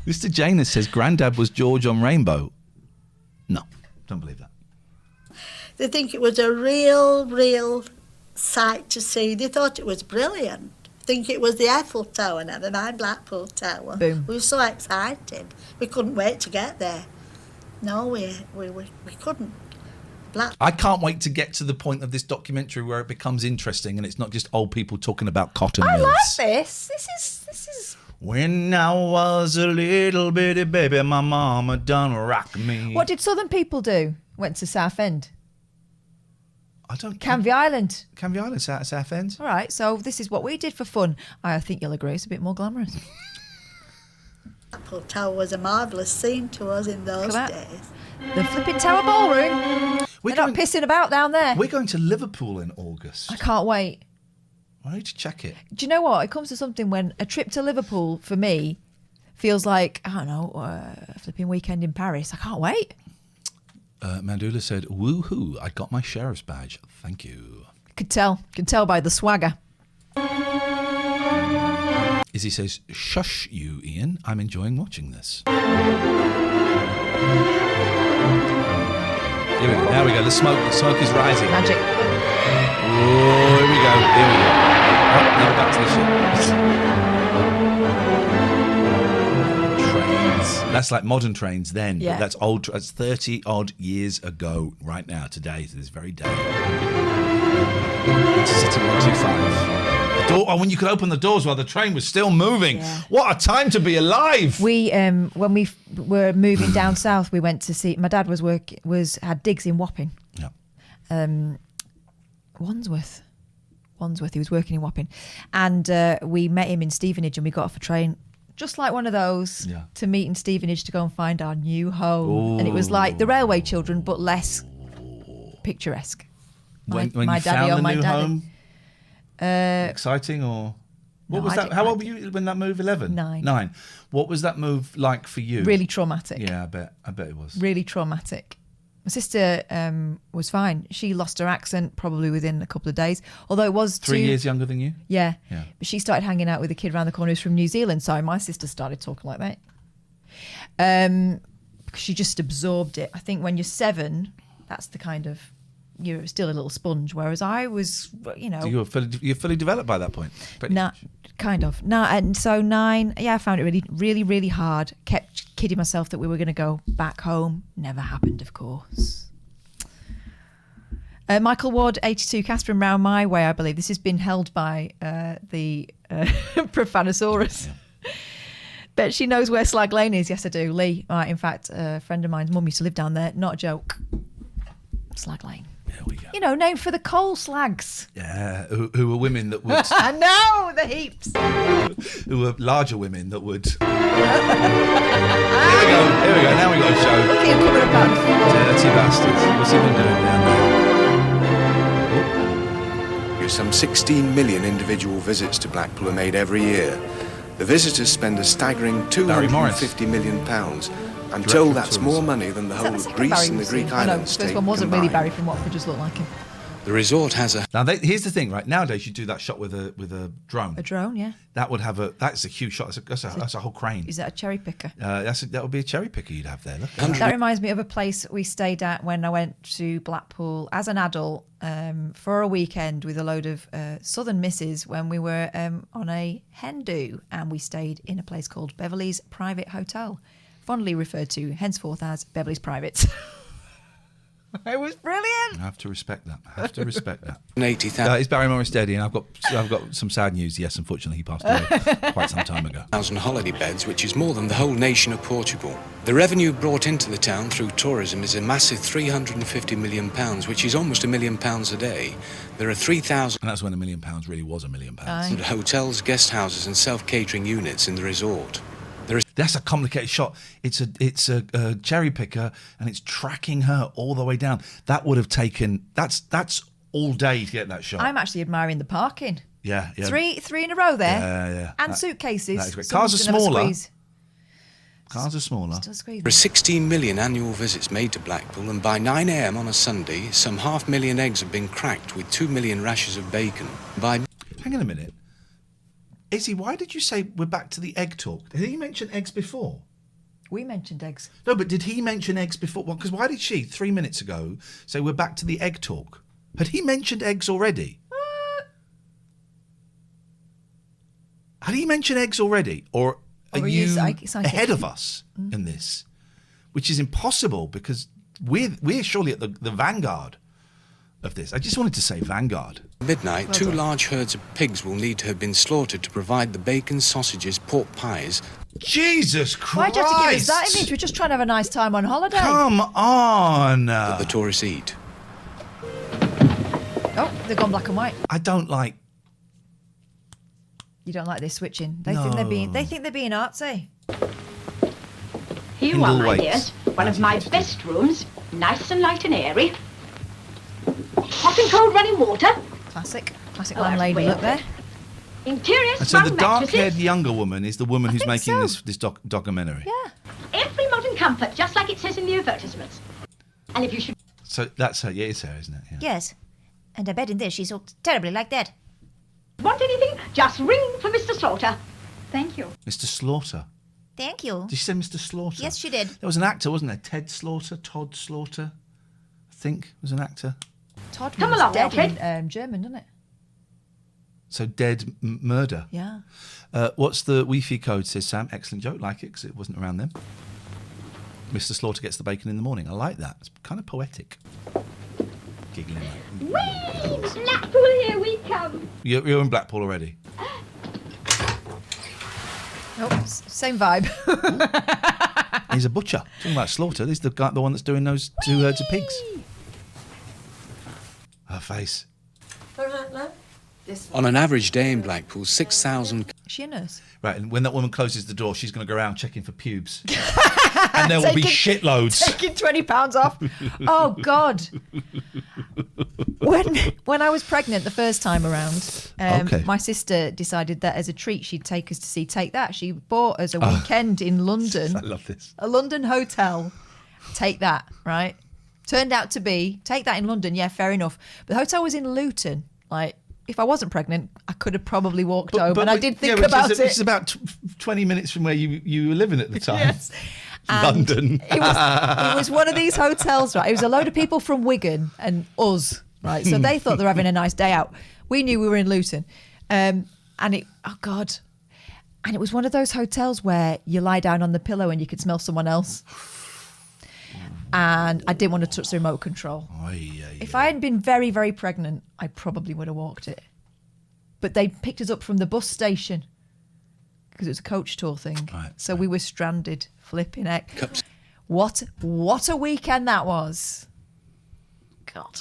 Mr. Janus says Grandad was George on Rainbow. No, don't believe that. They think it was a real sight to see. They thought it was brilliant. Think it was the Eiffel Tower, never mind Blackpool Tower. Boom. We were so excited. We couldn't wait to get there. No, we couldn't. I can't wait to get to the point of this documentary where it becomes interesting and it's not just old people talking about cotton mills. I like this. This is. When I was a little bitty baby, my mama done rock me. What did Southern people do? Went to Southend. I don't. Canvey Island. Canvey Island, Southend. All right, so this is what we did for fun. I think you'll agree it's a bit more glamorous. Blackpool Tower was a marvellous scene to us in those days. The flipping Tower Ballroom. They're not pissing about down there. We're going to Liverpool in August. I can't wait. I need to check it. Do you know what? It comes to something when a trip to Liverpool for me feels like, I don't know, a flipping weekend in Paris. I can't wait. Mandula said, woohoo, I got my sheriff's badge. Thank you. Could tell by the swagger. Izzy says, shush you, Ian. I'm enjoying watching this. Here we go. Now we go. The smoke is rising. Magic. Oh, here we go. Oh, now back to the ship. Trains. That's like modern trains then. Yeah. But that's old. That's 30 odd years ago. Right now, today, to this very day. City 125. when you could open the doors while the train was still moving. Yeah. What a time to be alive! We when we were moving down south, we went to see. My dad had digs in Wapping. Yeah. Wandsworth. He was working in Wapping, and we met him in Stevenage, and we got off a train. Just like one of those to meet in Stevenage to go and find our new home. Ooh. And it was like the Railway Children, but less picturesque. When you found the new home, exciting or what was that? How old were you when that move? 11? 9. What was that move like for you? Really traumatic. Yeah, I bet it was. Really traumatic. My sister was fine. She lost her accent probably within a couple of days. Although it was 3 years younger than you? Yeah. But she started hanging out with a kid around the corner who's from New Zealand. So my sister started talking like that. Because she just absorbed it. I think when you're 7, that's the kind of... You're still a little sponge. Whereas I was, So you're fully developed by that point? Kind of. And so 9, I found it really, really, really hard. Kept kidding myself that we were going to go back home. Never happened, of course. Michael Ward, 82, Catherine Round my way, I believe. This has been held by the Profanosaurus. Yeah. Bet she knows where Slag Lane is. Yes, I do. Lee. In fact, a friend of mine's mum used to live down there. Not a joke. Slag Lane. There we go. Named for the coal slags. Yeah, who were women that would... No, the heaps. Who were larger women that would... Here we go. Now we got a show. Look at him coming up. Dirty bastards. What's he been doing down there? Some 16 million individual visits to Blackpool are made every year. The visitors spend a staggering £250 million. I'm told that's more money than the whole of Greece and the Greek islands take. This one wasn't really Barry from Watford, just looked like him. The resort has a... Now, here's the thing, right? Nowadays, you do that shot with a drone. A drone, yeah. That would have that's a huge shot. That's a whole crane. Is that a cherry picker? That would be a cherry picker you'd have there. Look. That reminds me of a place we stayed at when I went to Blackpool as an adult for a weekend with a load of southern misses when we were on a hen do, and we stayed in a place called Beverley's Private Hotel, fondly referred to henceforth as Beverley's Privates. It was brilliant. I have to respect that. 80,000. It's Barry Morris Steady, and I've got some sad news. Yes, unfortunately, he passed away quite some time ago. 1,000 holiday beds, which is more than the whole nation of Portugal. The revenue brought into the town through tourism is a massive £350 million, which is almost £1 million a day. There are 3,000... And that's when £1 million really was £1 million. Hotels, guest houses and self-catering units in the resort. That's a complicated shot. It's a cherry picker, and it's tracking her all the way down. That would have taken... That's all day to get that shot. I'm actually admiring the parking. Yeah. Three in a row there. Yeah. And suitcases. That is great. Cars are smaller. There are 16 million annual visits made to Blackpool, and by 9 a.m. on a Sunday, some 500,000 eggs have been cracked with 2 million rashers of bacon. Hang on a minute. Izzy, why did you say we're back to the egg talk? Did he mention eggs before? We mentioned eggs. No, but did he mention eggs before? Well, because why did she, 3 minutes ago, say we're back to the egg talk? Had he mentioned eggs already? Had he mentioned eggs already? Or are you ahead of us in this? Which is impossible, because we're surely at the vanguard of this. I just wanted to say vanguard. Midnight, 2 large herds of pigs will need to have been slaughtered to provide the bacon, sausages, pork pies. Jesus Christ! Why'd you have to give us that image? We're just trying to have a nice time on holiday. Come on! That the tourists eat. Oh, they've gone black and white. I don't like... You don't like this switching. They think they're being artsy. Here you are, my dears. One of my best rooms, nice and light and airy. Hot and cold running water. Classic landlady look there. Interior and so the sprung dark-haired mattresses. younger woman is the woman who's making this documentary. Yeah. Every modern comfort, just like it says in the advertisements. And if you should... So that's her. Yeah, it's her, isn't it? Yeah. Yes. And I bet in this she's all terribly like that. Want anything? Just ring for Mr. Slaughter. Thank you. Mr. Slaughter. Thank you. Did she say Mr. Slaughter? Yes, she did. There was an actor, wasn't there? Todd Slaughter, I think, was an actor. Todd means dead in German, doesn't it? So dead murder. Yeah. What's the Wi-Fi code, says Sam. Excellent joke, like it, because it wasn't around then. Mr. Slaughter gets the bacon in the morning. I like that. It's kind of poetic. Giggling. Whee! Blackpool, here we come. You're in Blackpool already? Oh, same vibe. He's a butcher. Talking about slaughter. This is the guy, the one that's doing those 2 herds of pigs. Her face. All right, love. On an average day in Blackpool, 6,000... Is she a nurse? Right, and when that woman closes the door, she's going to go around checking for pubes. And there will be shitloads. Taking £20 off. Oh, God. When I was pregnant the first time around, my sister decided that as a treat she'd take us to see Take That. She bought us a weekend in London. I love this. A London hotel. Take That, right? Turned out to be Take That in London. Yeah, fair enough. But the hotel was in Luton. Like, if I wasn't pregnant, I could have probably walked home. And I did think about it. It's about 20 minutes from where you were living at the time. Yes. London. It was one of these hotels, right? It was a load of people from Wigan and us, right? So they thought they were having a nice day out. We knew we were in Luton. And it was one of those hotels where you lie down on the pillow and you could smell someone else. And I didn't want to touch the remote control. If I hadn't been very, very pregnant, I probably would have walked it. But they picked us up from the bus station because it was a coach tour thing. So we were stranded, flipping heck. What a weekend that was. God.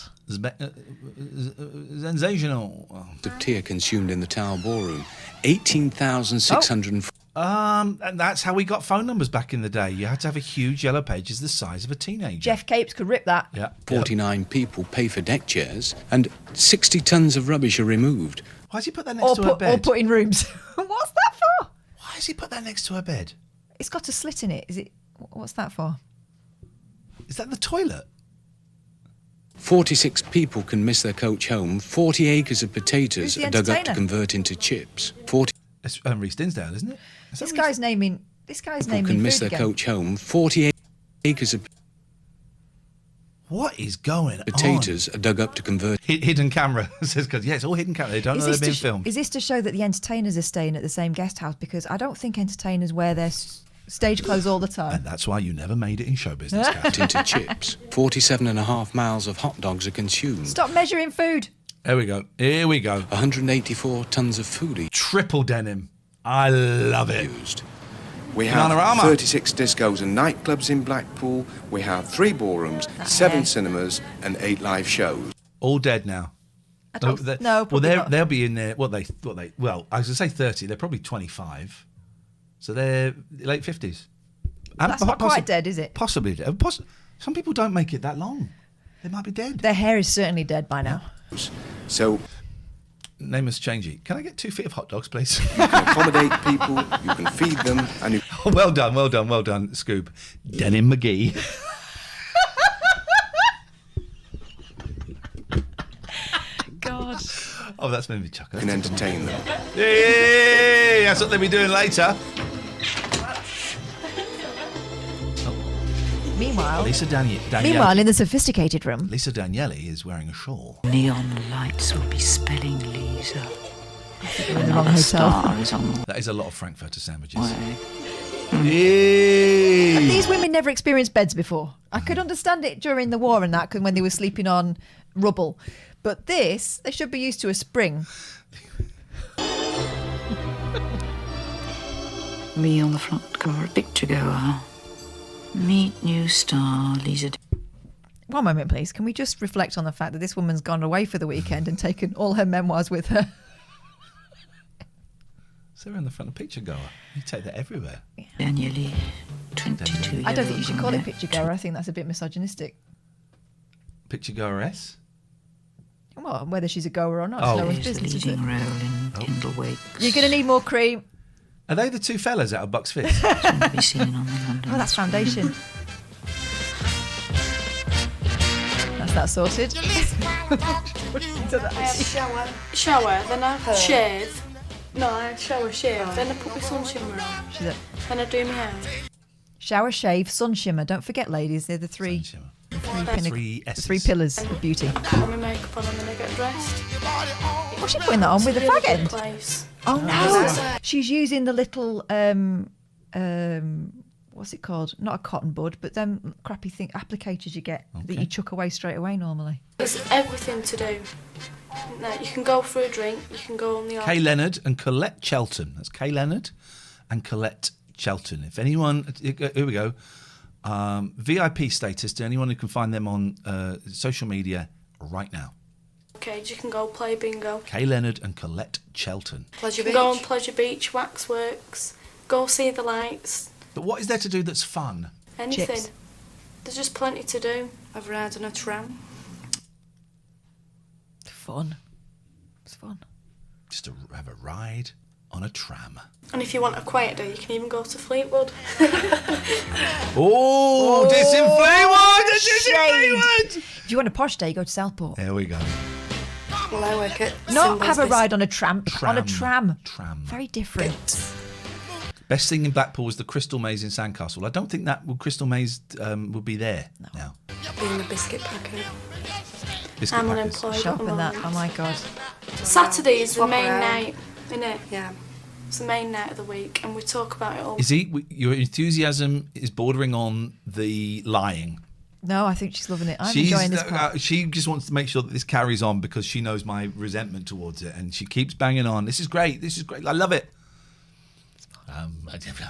Sensational. The tea consumed in the Tower Ballroom. 18,600... And that's how we got phone numbers back in the day. You had to have a huge yellow pages the size of a teenager. Jeff Capes could rip that. Yeah. 49 people pay for deck chairs, and 60 tons of rubbish are removed. Why does he put that next to her bed? Or put in rooms. What's that for? Why has he put that next to her bed? It's got a slit in it. Is it? What's that for? Is that the toilet? 46 people can miss their coach home. 40 acres of potatoes are dug up to convert into chips. It's Reece Dinsdale, isn't it? This guy's naming can miss their coach home. 40 acres of what is going potatoes are dug up to convert. Hidden camera says, because it's all hidden camera. They don't know they're being filmed. Is this to show that the entertainers are staying at the same guest house? Because I don't think entertainers wear their stage clothes all the time. And that's why you never made it in show business. Into chips. 47.5 miles of hot dogs are consumed. Stop measuring food. Here we go. 184 tons of food. Triple denim. I love it. We have 36 discos and nightclubs in Blackpool. We have 3 ballrooms, 7 cinemas, and 8 live shows. All dead now. No, well, they'll be in there. Well, I was going to say 30. They're probably 25. So they're late 50s. That's not quite dead, is it? Possibly dead. Some people don't make it that long. They might be dead. Their hair is certainly dead by now. So, name us changey. Can I get 2 feet of hot dogs, please? You can accommodate people, you can feed them, and you... Oh, well done, Scoob. Denim McGee. God. Oh, that's made me chuckle. You can entertain them. Yay! That's what they'll be doing later. Meanwhile, Meanwhile, in the sophisticated room, Lisa Daniele is wearing a shawl. Neon lights will be spelling Lisa. We're in the wrong hotel. That is a lot of Frankfurter sandwiches. These women never experienced beds before. I could understand it during the war and that, when they were sleeping on rubble. But this, they should be used to a spring. Me on the front cover, picture goer. Meet new star, Lisa. One moment, please. Can we just reflect on the fact that this woman's gone away for the weekend and taken all her memoirs with her? Sarah in the front of Picture Goer. You take that everywhere. Daniele, 22 I don't think you should call it Picture Goer. I think that's a bit misogynistic. Picture Goeress? Well, whether she's a goer or not, it's no one's business, is it? Role in Kendall Wakes. You're going to need more cream. Are they the 2 fellas out of Bucks Fizz? Be seen on the London. Oh, that's foundation. That's that sorted. I have shower, then I shave. No, I shave, then I put my sun shimmer on. Then I do my hair. Shower, shave, sun shimmer. Don't forget, ladies, they're the 3 three pillars of beauty. I put my makeup on and then I get dressed. What's she putting that on with a fag end? Place. Oh no! She's using the little what's it called? Not a cotton bud, but them crappy applicators you get that you chuck away straight away normally. There's everything to do. No, you can go for a drink. You can go on the. Kay Leonard and Colette Chelton. That's Kay Leonard and Colette Chelton. If anyone, here we go. VIP status to anyone who can find them on social media right now. Okay, you can go play bingo. Kay Leonard and Colette Chelton. Pleasure Beach. Go on Pleasure Beach, Waxworks. Go see the lights. But what is there to do that's fun? Anything. Chips. There's just plenty to do. I've ridden a tram. Fun. It's fun. Just to have a ride on a tram. And if you want a quiet day, you can even go to Fleetwood. Oh, this in Fleetwood! This in Fleetwood! If you want a posh day, you go to Southport. There we go. Well, I work at Not have a ride on a tram. On a Tram. Very different. Best thing in Blackpool was the Crystal Maze in Sandcastle. I don't think that Crystal Maze will be there now. Being a biscuit packer. Biscuit I'm packers. unemployed. Shop and that. Oh my God. Saturday is the Walk main around. night, isn't it? Yeah. It's the main night of the week, and we talk about it all. Is your enthusiasm is bordering on the lying? No, I think she's loving it. I'm enjoying this part. She just wants to make sure that this carries on because she knows my resentment towards it, and she keeps banging on. This is great. This is great. I love it. I'm loving it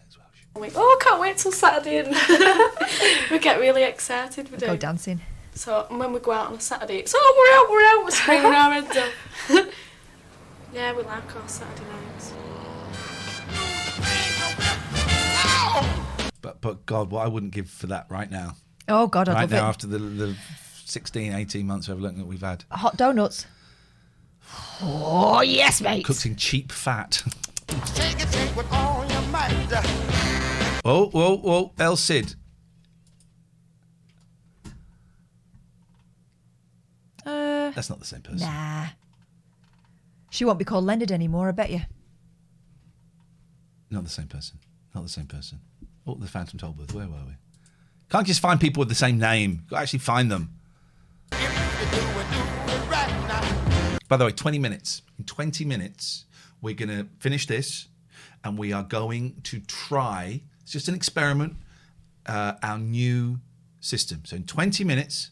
as well. Oh, I can't wait till Saturday. And we get really excited. We do. Go dancing. So when we go out on a Saturday, it's we're out, we're screaming our heads off. Yeah, we like our Saturday nights. But God, what I wouldn't give for that right now. Oh God, I'd right love now it. after the 16, 18 months of looking that we've had. Hot donuts. Oh yes, mate. Cooked in cheap fat. Whoa, El Cid. That's not the same person. Nah. She won't be called Leonard anymore, I bet you. Not the same person. Not the same person. Oh, the Phantom Tollbooth. Where were we? Can't just find people with the same name. Got to actually find them. By the way, 20 minutes. In 20 minutes, we're going to finish this and we are going to try, it's just an experiment, our new system. So in 20 minutes,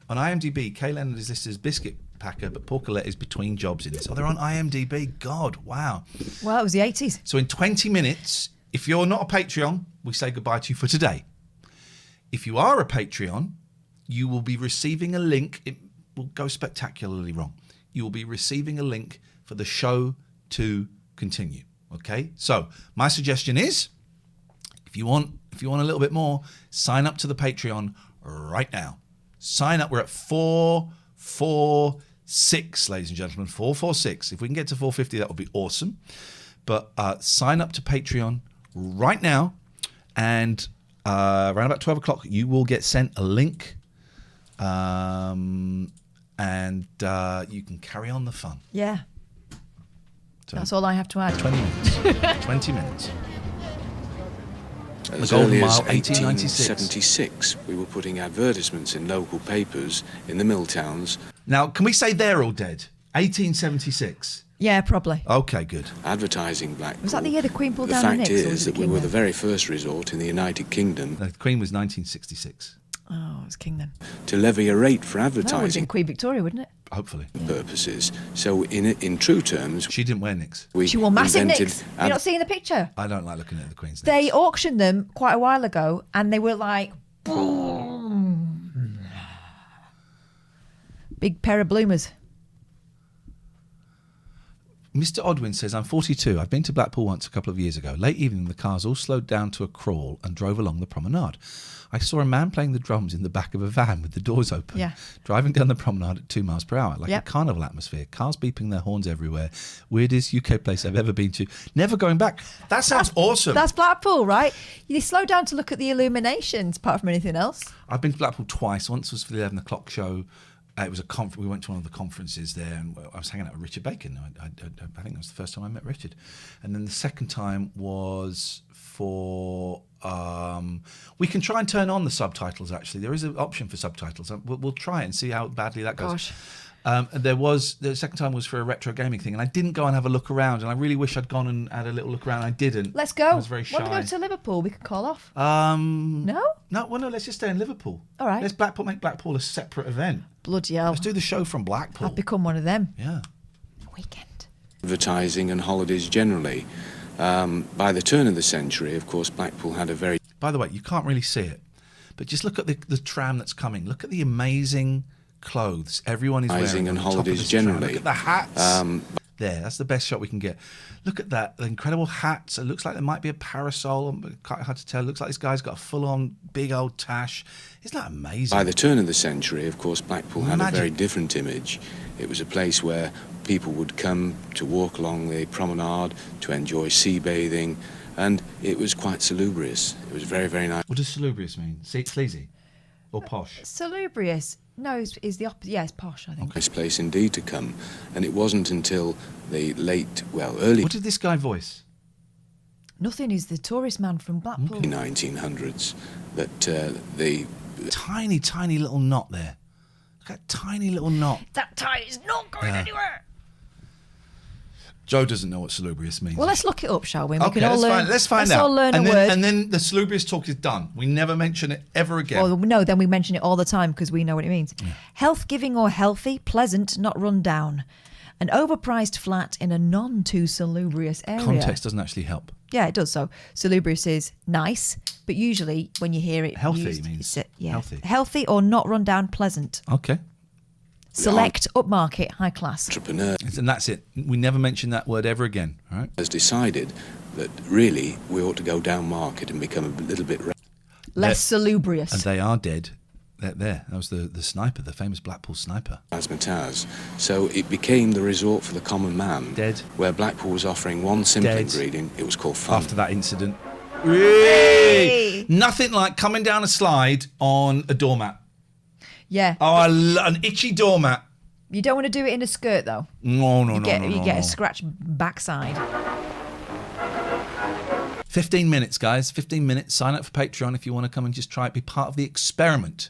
on IMDb, Kay Leonard is listed as biscuit packer, but Paul Collette is between jobs in this. Oh, they're on IMDb. God, wow. Well, it was the 80s. So in 20 minutes, if you're not a Patreon, we say goodbye to you for today. If you are a Patreon, you will be receiving a link. It will go spectacularly wrong. You will be receiving a link for the show to continue. Okay? So my suggestion is, if you want a little bit more, sign up to the Patreon right now. Sign up. We're at 446, ladies and gentlemen. 446. If we can get to 450, that would be awesome. But sign up to Patreon right now, and around about 12 o'clock, you will get sent a link, and you can carry on the fun. Yeah. So that's all I have to add. 20 minutes. 20 minutes. As The Golden early as Mile, 1876, we were putting advertisements in local papers in the mill towns. Now, can we say they're all dead? 1876. Yeah, probably. Okay, good. Advertising Blackpool. Was that the year the Queen pulled The down the fact Knicks? or was is it that we King were then? the very first resort in the United Kingdom. The Queen was 1966. Oh, it was King then. To levy a rate for That would have been advertising Queen Victoria, wouldn't it? Hopefully. purposes. So in true terms, she didn't wear nicks. She wore massive invented nicks. You're not seeing the picture? I don't like looking at the Queen's They auctioned them quite a while ago, and they were like, boom. Big pair of bloomers. Mr. Odwin says, I'm 42. I've been to Blackpool once a couple of years ago. Late evening, the cars all slowed down to a crawl and drove along the promenade. I saw a man playing the drums in the back of a van with the doors open, Yeah. driving down the promenade at 2 miles per hour, like Yep. a carnival atmosphere. Cars beeping their horns everywhere. Weirdest UK place I've ever been to. Never going back. That sounds awesome. That's Blackpool, right? You slow down to look at the illuminations, apart from anything else. I've been to Blackpool twice. Once was for the 11 o'clock show. It was a conference. We went to one of the conferences there, and I was hanging out with Richard Bacon. I think that was the first time I met Richard. And then the second time was for. We can try and turn on the subtitles. Actually, there is an option for subtitles. We'll try it and see how badly that goes. Gosh. The second time was for a retro gaming thing, and I didn't go and have a look around. And I really wish I'd gone and had a little look around. I didn't. Let's go. I was very shy. Want to go to Liverpool? We could call off. No. Well, no. Let's just stay in Liverpool. All right. Let's make Blackpool a separate event. Bloody hell. Let's do the show from Blackpool. I've become one of them. Yeah. advertising and holidays generally. By the turn of the century, of course, Blackpool had a very... By the way, you can't really see it, but just look at the tram that's coming. Look at the amazing clothes everyone is wearing and on the top of holidays this tram. generally. Look at the hats. There, that's the best shot we can get. Look at that, the incredible hats. It looks like there might be a parasol. Quite hard to tell. It looks like this guy's got a full-on big old tash. Isn't that amazing? By the turn of the century, of course, Blackpool had Magic. a very different image. It was a place where people would come to walk along the promenade, to enjoy sea bathing, and it was quite salubrious. It was very, very nice. What does salubrious mean? Sleazy or posh? Salubrious. No, is the opposite. Yeah, it's posh, I think. Nice place indeed to come, and it wasn't until the early... What did this guy voice? Nothing. Is the tourist man from Blackpool. 1900s that the... Tiny, tiny little knot there. Look at that tiny little knot. That tie is not going anywhere. Joe doesn't know what salubrious means. Well, let's look it up, shall we? Okay, let's find out. All learn and a then, word. And then the salubrious talk is done. We never mention it ever again. Well, no, then we mention it all the time because we know what it means. Yeah. Health-giving or healthy, pleasant, not run down. An overpriced flat in a non-too-salubrious area. Context doesn't actually help. Yeah, it does. So salubrious is nice, but usually when you hear it healthy used, means healthy. Healthy or not run down, pleasant. Okay. Select, upmarket, high class. Entrepreneur. And that's it. We never mention that word ever again. All right. Has decided that really we ought to go down market and become a little bit less salubrious. And they are dead. They're there. That was the sniper, the famous Blackpool sniper. Razzmatazz. So it became the resort for the common man. Dead. Where Blackpool was offering one simple ingredient. It was called fun. After that incident. Hey! Nothing like coming down a slide on a doormat. Yeah. Oh, an itchy doormat. You don't want to do it in a skirt, though. No. You get a scratch backside. 15 minutes, guys. 15 minutes. Sign up for Patreon if you want to come and just try it. Be part of the experiment.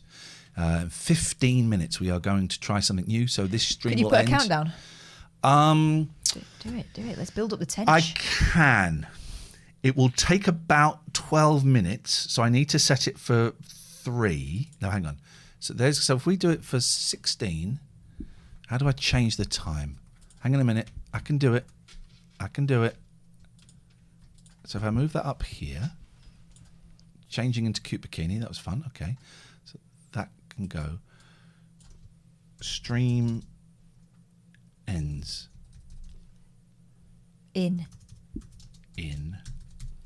15 minutes. We are going to try something new. So this stream will end. Can you put a countdown? Do it. Let's build up the tension. I can. It will take about 12 minutes. So I need to set it for 3. No, hang on. So if we do it for 16, how do I change the time? Hang on a minute. I can do it. So if I move that up here, changing into cute bikini, that was fun. Okay. So that can go. Stream ends. In.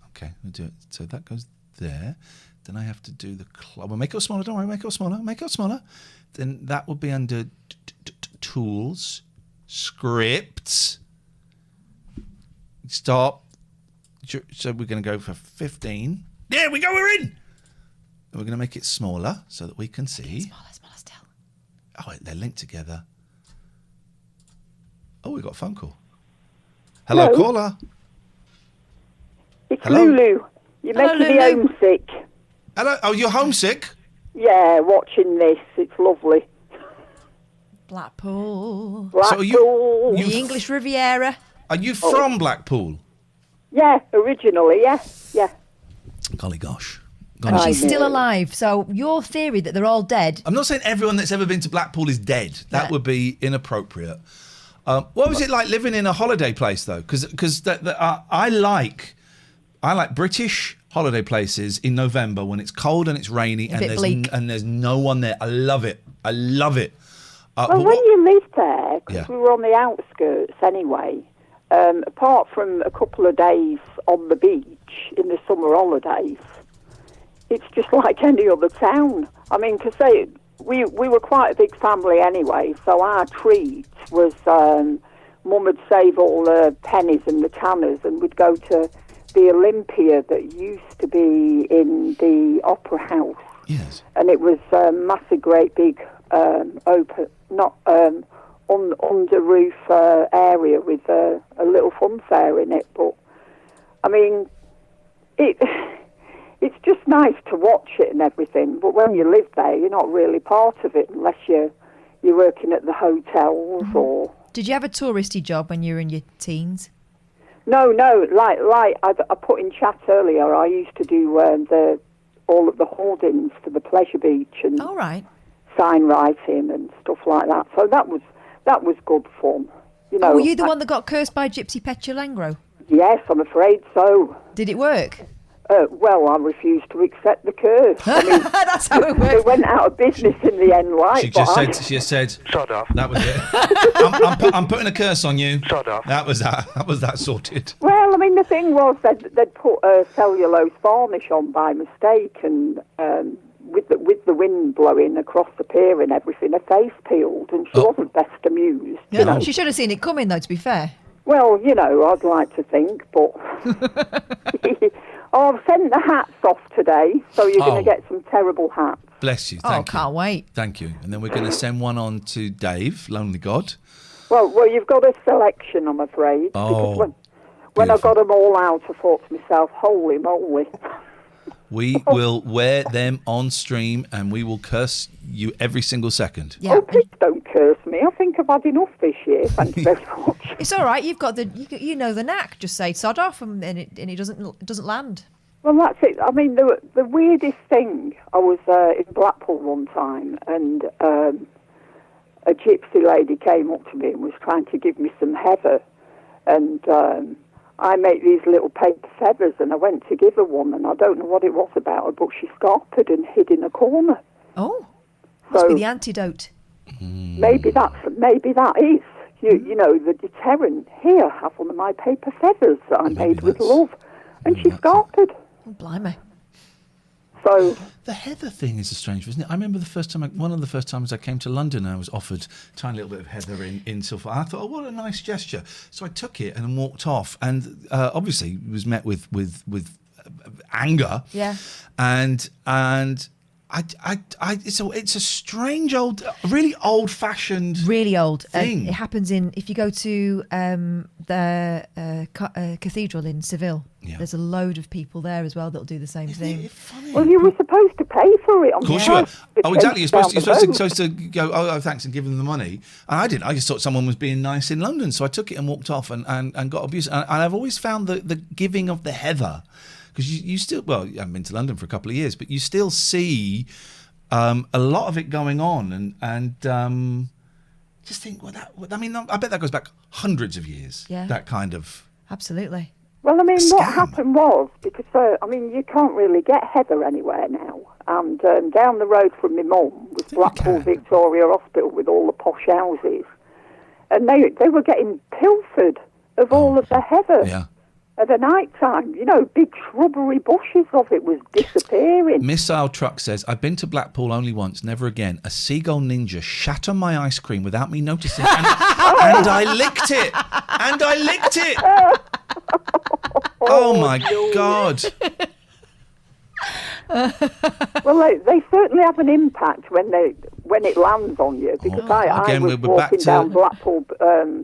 Okay, we'll do it. So that goes there. Then I have to do the club. We'll make it smaller. Don't worry, make it smaller. Then that will be under tools, scripts. Stop. So we're going to go for 15. There we go, we're in. And we're going to make it smaller so that we can see. Smaller still. Oh, they're linked together. Oh, we've got a phone call. Hello, caller. It's Lulu. You're making me homesick. Hello. Oh, you're homesick? Yeah, watching this. It's lovely. Blackpool. So the English Riviera. Are you from Blackpool? Yeah, originally, yeah. Golly gosh. And she's still alive. So your theory that they're all dead. I'm not saying everyone that's ever been to Blackpool is dead. That would be inappropriate. What was it like living in a holiday place though? Because I like British holiday places in November when it's cold and it's rainy and there's no one there. I love it. Well, when you lived there, because we were on the outskirts anyway, apart from a couple of days on the beach in the summer holidays, it's just like any other town. I mean, we were quite a big family anyway, so our treat was Mum would save all the pennies and the tanners and we'd go to the Olympia that used to be in the Opera House. Yes. And it was a massive, great big under roof area with a little fun fair in it. But I mean, it's just nice to watch it and everything. But when you live there, you're not really part of it unless you're working at the hotels or. Did you have a touristy job when you were in your teens? No. Like I put in chat earlier. I used to do all of the hoardings for the pleasure beach and sign writing and stuff like that. So that was good fun. You know. Were you the one that got cursed by Gypsy Petulengro? Yes, I'm afraid so. Did it work? Well, I refuse to accept the curse. I mean, that's how it works. They went out of business in the end, right? She just said, sod off. That was it. I'm putting a curse on you. Sod off. That was that sorted. Well, I mean, the thing was they'd put cellulose varnish on by mistake, and with the wind blowing across the pier and everything, her face peeled, and she wasn't best amused. Yeah, you know. she should have seen it coming, though, to be fair. Well, you know, I'd like to think, but I've sent the hats off today, so you're going to get some terrible hats. Bless you. Thank you. Can't wait. Thank you. And then we're going to send one on to Dave, Lonely God. Well, you've got a selection, I'm afraid. Because when I got them all out, I thought to myself, holy moly. We will wear them on stream, and we will curse you every single second. Yeah. Oh, please don't curse me. I think I've had enough this year. Thank you very much. It's all right. You've got you know the knack. Just say sod off, and it doesn't land. Well, that's it. I mean, the weirdest thing, I was in Blackpool one time, and a gypsy lady came up to me and was trying to give me some heather, and I make these little paper feathers, and I went to give her one, and I don't know what it was about her, but she scarpered and hid in a corner. Oh, must be the antidote. Maybe that is. You know, the deterrent. Here, have one of my paper feathers that I made with love. And she scarpered. Oh, blimey. So the heather thing is a strange, isn't it? I remember one of the first times I came to London, I was offered a tiny little bit of heather in Silver. I thought, oh, what a nice gesture. So I took it and walked off, and obviously was met with anger. Yeah. And it's a strange really old-fashioned, really old thing. It happens if you go to the cathedral in Seville. Yeah. There's a load of people there as well that'll do the same thing. Well, you were supposed to pay for it. Of course you were. Oh, exactly. You're supposed to go, oh, thanks, and give them the money. And I didn't. I just thought someone was being nice in London, so I took it and walked off and got abused. And I've always found the giving of the heather, because you still, well, I haven't been to London for a couple of years, but you still see a lot of it going on, and just think, I mean, I bet that goes back hundreds of years. Yeah. That kind of. Absolutely. Well, I mean, what happened was, because, I mean, you can't really get heather anywhere now. And down the road from my mum was Blackpool Victoria Hospital with all the posh houses. And they were getting pilfered of all of the heather. Yeah. At the night time, you know, big shrubbery bushes of it was disappearing. Missile Truck says, I've been to Blackpool only once, never again. A seagull ninja shat on my ice cream without me noticing, and I licked it. And I licked it. Oh my God. Well, they certainly have an impact when it lands on you, because I was walking down Blackpool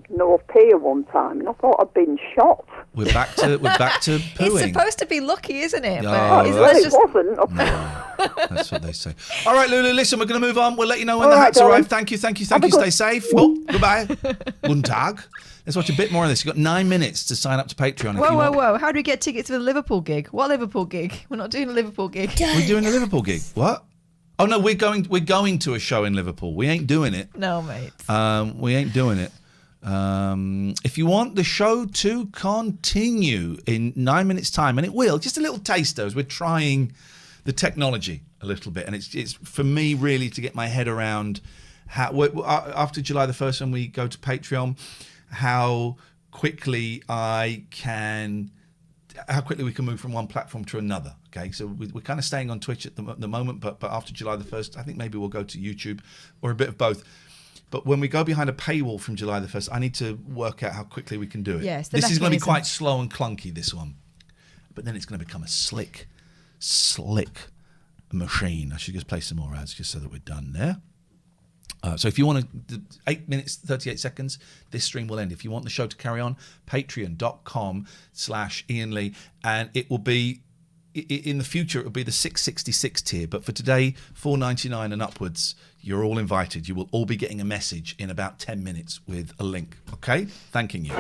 North Pier one time, and I thought I'd been shot. We're back to pooing. It's supposed to be lucky, isn't it? Oh, it wasn't. No, that's what they say. All right, Lulu, listen, we're going to move on. We'll let you know when the hats arrive. Thank you. Stay safe. Oh, goodbye. Guten Tag. Let's watch a bit more of this. You've got 9 minutes to sign up to Patreon. Whoa. How do we get tickets for the Liverpool gig? What Liverpool gig? We're not doing a Liverpool gig. We're doing a Liverpool gig. What? Oh, no, we're going to a show in Liverpool. We ain't doing it. No, mate. We ain't doing it. If you want the show to continue in 9 minutes' time, and it will, just a little taster as we're trying the technology a little bit. And it's for me, really, to get my head around how, after July the 1st, when we go to Patreon, how quickly we can move from one platform to another. Okay, so we're kind of staying on Twitch at the moment, but after July the 1st, I think maybe we'll go to YouTube or a bit of both. But when we go behind a paywall from July the 1st, I need to work out how quickly we can do it. Yes, this is going to be quite slow and clunky, this one. But then it's going to become a slick machine. I should just play some more ads just so that we're done there. So if you want 8 minutes, 38 seconds, this stream will end. If you want the show to carry on, patreon.com/Ian Lee. And it will be, in the future, it will be the 666 tier. But for today, $4.99 and upwards, you're all invited. You will all be getting a message in about 10 minutes with a link. Okay? Thanking you.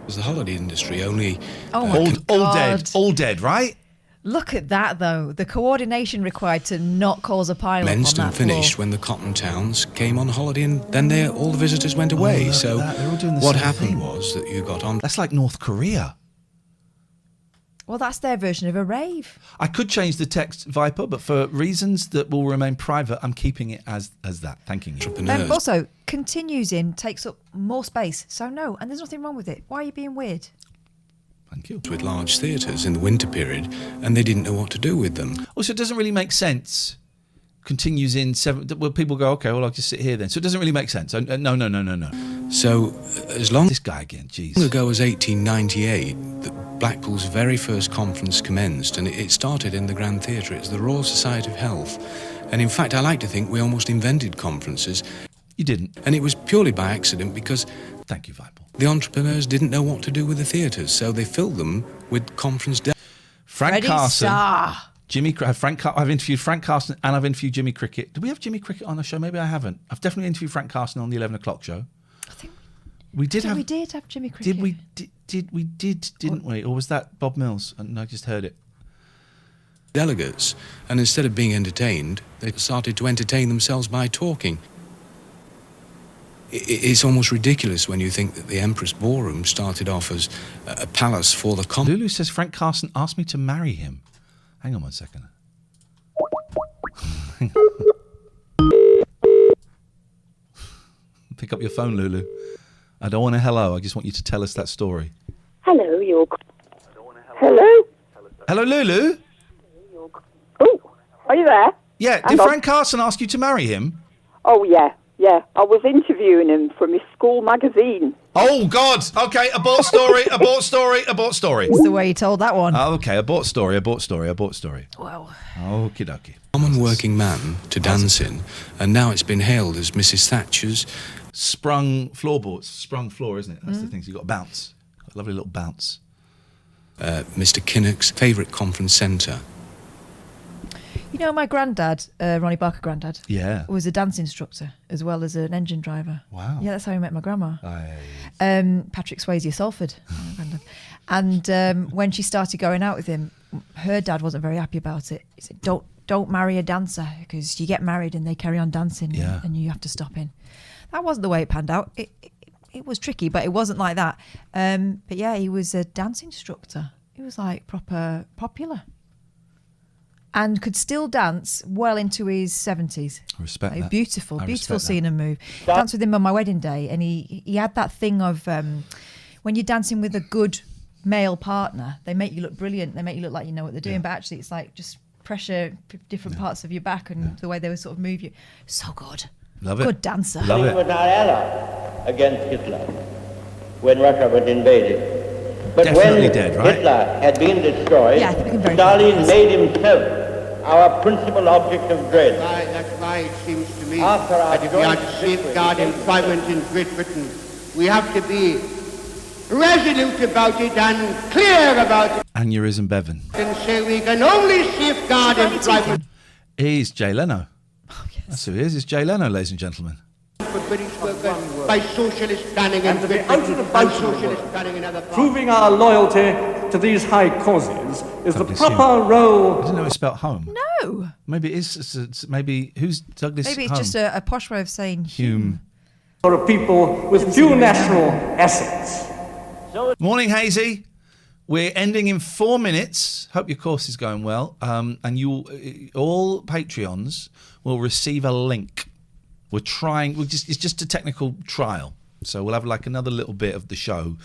Was the holiday industry only... Oh my God. All dead, right? Look at that, though. The coordination required to not cause a pile-up on Commenced that and finished floor. when the Cotton Towns came on holiday, and then all the visitors went away. So They're all doing the what same happened thing. was that you got on. That's like North Korea. Well, that's their version of a rave. I could change the text, Viper, but for reasons that will remain private, I'm keeping it as that. Thanking you. Also, continues in, takes up more space. So no, and there's nothing wrong with it. Why are you being weird? Thank you. With large theatres in the winter period, and they didn't know what to do with them. Also, it doesn't really make sense. Continues in 7. Well, people go, okay, well, I'll just sit here then. So it doesn't really make sense. No. So, as long this guy again, jeez. ago as 1898, that Blackpool's very first conference commenced, and it started in the Grand Theatre. It's the Royal Society of Health. And in fact, I like to think we almost invented conferences. You didn't. And it was purely by accident because... Thank you, Vipal. The entrepreneurs didn't know what to do with the theatres, so they filled them with conference days. Frank Carson. I've interviewed Frank Carson and I've interviewed Jimmy Cricket. Did we have Jimmy Cricket on the show? Maybe I haven't. I've definitely interviewed Frank Carson on the 11 o'clock show. I think we did have Jimmy Cricket. Didn't we? Or was that Bob Mills? And I just heard it. Delegates, and instead of being entertained, they started to entertain themselves by talking. It's almost ridiculous when you think that the Empress Ballroom started off as a palace for the common. Lulu says Frank Carson asked me to marry him. Hang on 1 second. Pick up your phone, Lulu. I don't want a hello. I just want you to tell us that story. Hello, Hello? Hello, Lulu? Oh, are you there? Yeah, did Frank Carson ask you to marry him? Oh, yeah. I was interviewing him for my school magazine. Oh, God. Okay, abort story. It's the way you told that one. Oh, okay, abort story. Wow. Okie dokie. Common working man to dance in, and now it's been hailed as Mrs. Thatcher's sprung floor, isn't it? That's the thing. So you've got a bounce. Got a lovely little bounce. Mr. Kinnock's favourite conference centre. You know, my granddad, Ronnie Barker granddad, was a dance instructor as well as an engine driver. Wow. Yeah, that's how he met my grandma. Patrick Swayze of Salford. My granddad. And when she started going out with him, her dad wasn't very happy about it. He said, don't marry a dancer because you get married and they carry on dancing and you have to stop in. That wasn't the way it panned out. It was tricky, but it wasn't like that. But yeah, he was a dance instructor. He was like proper popular. And could still dance well into his 70s. I respect that. Beautiful respect scene and move. Danced with him on my wedding day, and he had that thing of when you're dancing with a good male partner, they make you look brilliant. They make you look like you know what they're doing, but actually it's like just pressure different parts of your back and the way they would sort of move you. So good. Love it. Good dancer. Love it. With our ally against Hitler when Russia was invaded. But Definitely when dead, right? Hitler had been destroyed, I think we can very Stalin made himself our principal object of dread. That's why it seems to me After our that if we are to safeguard employment in Great Britain, we have to be resolute about it and clear about it. Aneurysm Bevan. And say we can only safeguard employment. He's Jay Leno. Oh, yes. That's who he is. It's Jay Leno, ladies and gentlemen. For British workers by socialist planning in Great Britain and socialist planning in other parts. Proving our loyalty to these high causes is the proper role. I didn't know it's spelled home. No. Maybe it is. Maybe who's Douglas? Maybe it's Home? just a posh way of saying Hume. For a people with few national assets. Morning, Hazy. We're ending in 4 minutes. Hope your course is going well. And you, all Patreons, will receive a link. We're trying. It's just a technical trial, so we'll have like another little bit of the show,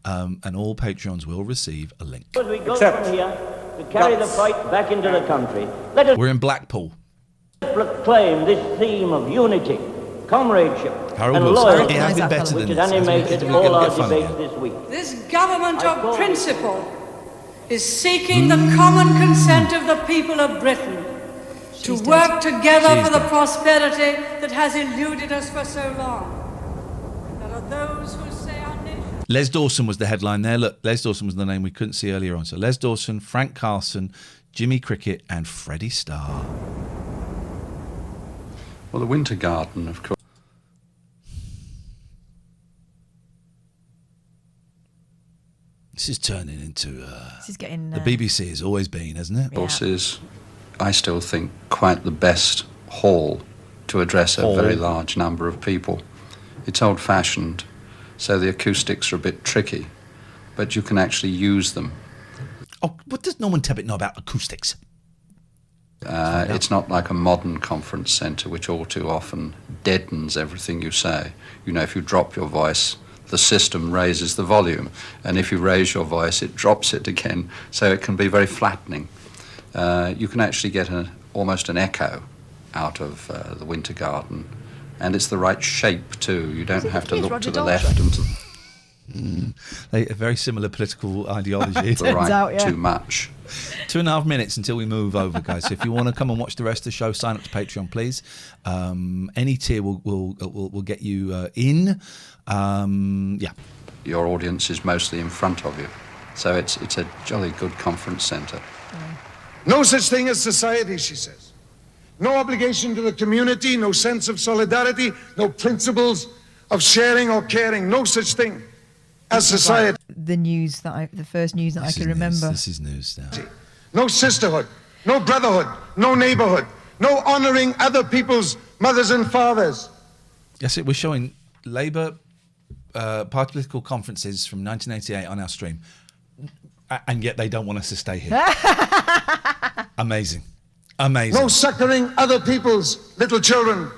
and all Patreons will receive a link. As we go from here to carry the fight back into the country, let us We're in Blackpool. proclaim this theme of unity, comradeship, Harold and Wilson. loyalty, It has been better which than has this. animated We're all gonna our get fun debates again. this week. This government of principle is seeking the common consent of the people of Britain to work together for the prosperity that has eluded us for so long. There are those who say our nation... Les Dawson was the headline there. Look, Les Dawson was the name we couldn't see earlier on. So Les Dawson, Frank Carson, Jimmy Cricket, and Freddie Starr. Well, the Winter Garden, of course. this is turning into. This is getting. The BBC has always been, hasn't it? Course is, I still think, quite the best hall to address a very large number of people. It's old-fashioned, so the acoustics are a bit tricky, but you can actually use them. Oh, what does Norman Tebbit know about acoustics? It's not like a modern conference centre, which all too often deadens everything you say. You know, if you drop your voice, the system raises the volume, and if you raise your voice, it drops it again, so it can be very flattening. You can actually get almost an echo out of the Winter Garden, and it's the right shape too. You don't have to look to the left and to a very similar political ideology. the right too much. 2.5 minutes until we move over, guys. So if you want to come and watch the rest of the show, sign up to Patreon, please. Any tier will get you in. Yeah. Your audience is mostly in front of you, so it's a jolly good conference centre. No such thing as society, she says. No obligation to the community, no sense of solidarity, no principles of sharing or caring, no such thing as society. The first news that I can remember. This is news now. No sisterhood, no brotherhood, no neighbourhood, no honouring other people's mothers and fathers. Yes, we're showing Labour party political conferences from 1988 on our stream, and yet they don't want us to stay here. Amazing. Amazing. No succouring other people's little children.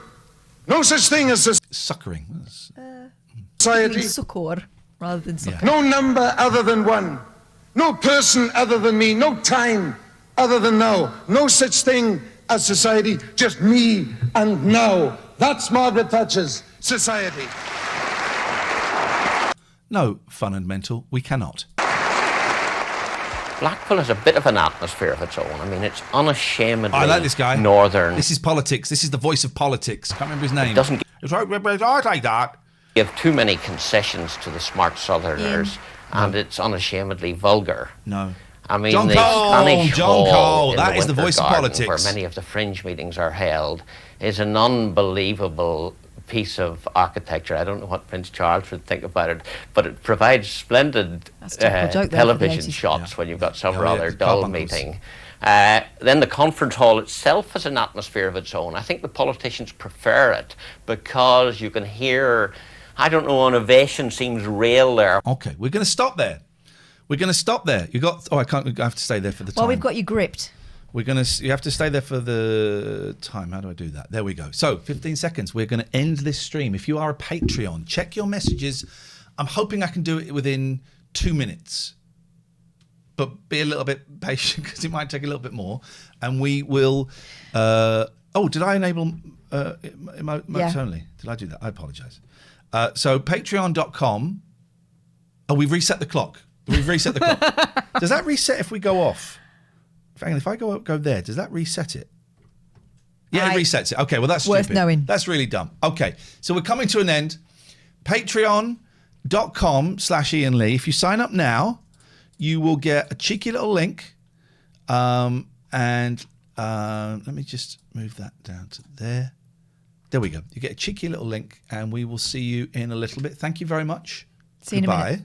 No such thing as succouring. Society. Succor rather than succor. No number other than one. No person other than me. No time other than now. No such thing as society. Just me and now. That's Margaret Thatcher's society. No, fun and mental. We cannot. Blackpool has a bit of an atmosphere of its own. I mean, it's unashamedly I like this guy. northern. This is politics. This is the voice of politics. Can't remember his name. It doesn't like that. Give too many concessions to the smart southerners, and it's unashamedly vulgar. No. I mean, John the Cole, Spanish John Hall Cole, in that is the Winter voice of Garden, politics. where many of the fringe meetings are held, is an unbelievable piece of architecture. I don't know what Prince Charles would think about it, but it provides splendid television shots when you've got some rather dull meeting. Then the conference hall itself has an atmosphere of its own. I think the politicians prefer it because you can hear, I don't know, an ovation seems real there. Okay, we're going to stop there. We're going to stop there. You got? Oh, I can't. I have to stay there for the time. Well, we've got you gripped. We're going to. You have to stay there for the time. How do I do that? There we go. So, 15 seconds. We're going to end this stream. If you are a Patreon, check your messages. I'm hoping I can do it within 2 minutes, but be a little bit patient because it might take a little bit more. And we will. Did I enable emotes only? Did I do that? I apologise. So Patreon.com. Oh, we've reset the clock. We've reset the clock. Does that reset if we go off? Hang on, if I go there, does that reset it? Yeah, it resets it. Okay, well, that's worth stupid. knowing. That's really dumb. Okay, so we're coming to an end. Patreon.com/Ian Lee. If you sign up now, you will get a cheeky little link. Let me just move that down to there. There we go. You get a cheeky little link, and we will see you in a little bit. Thank you very much. See you in a minute.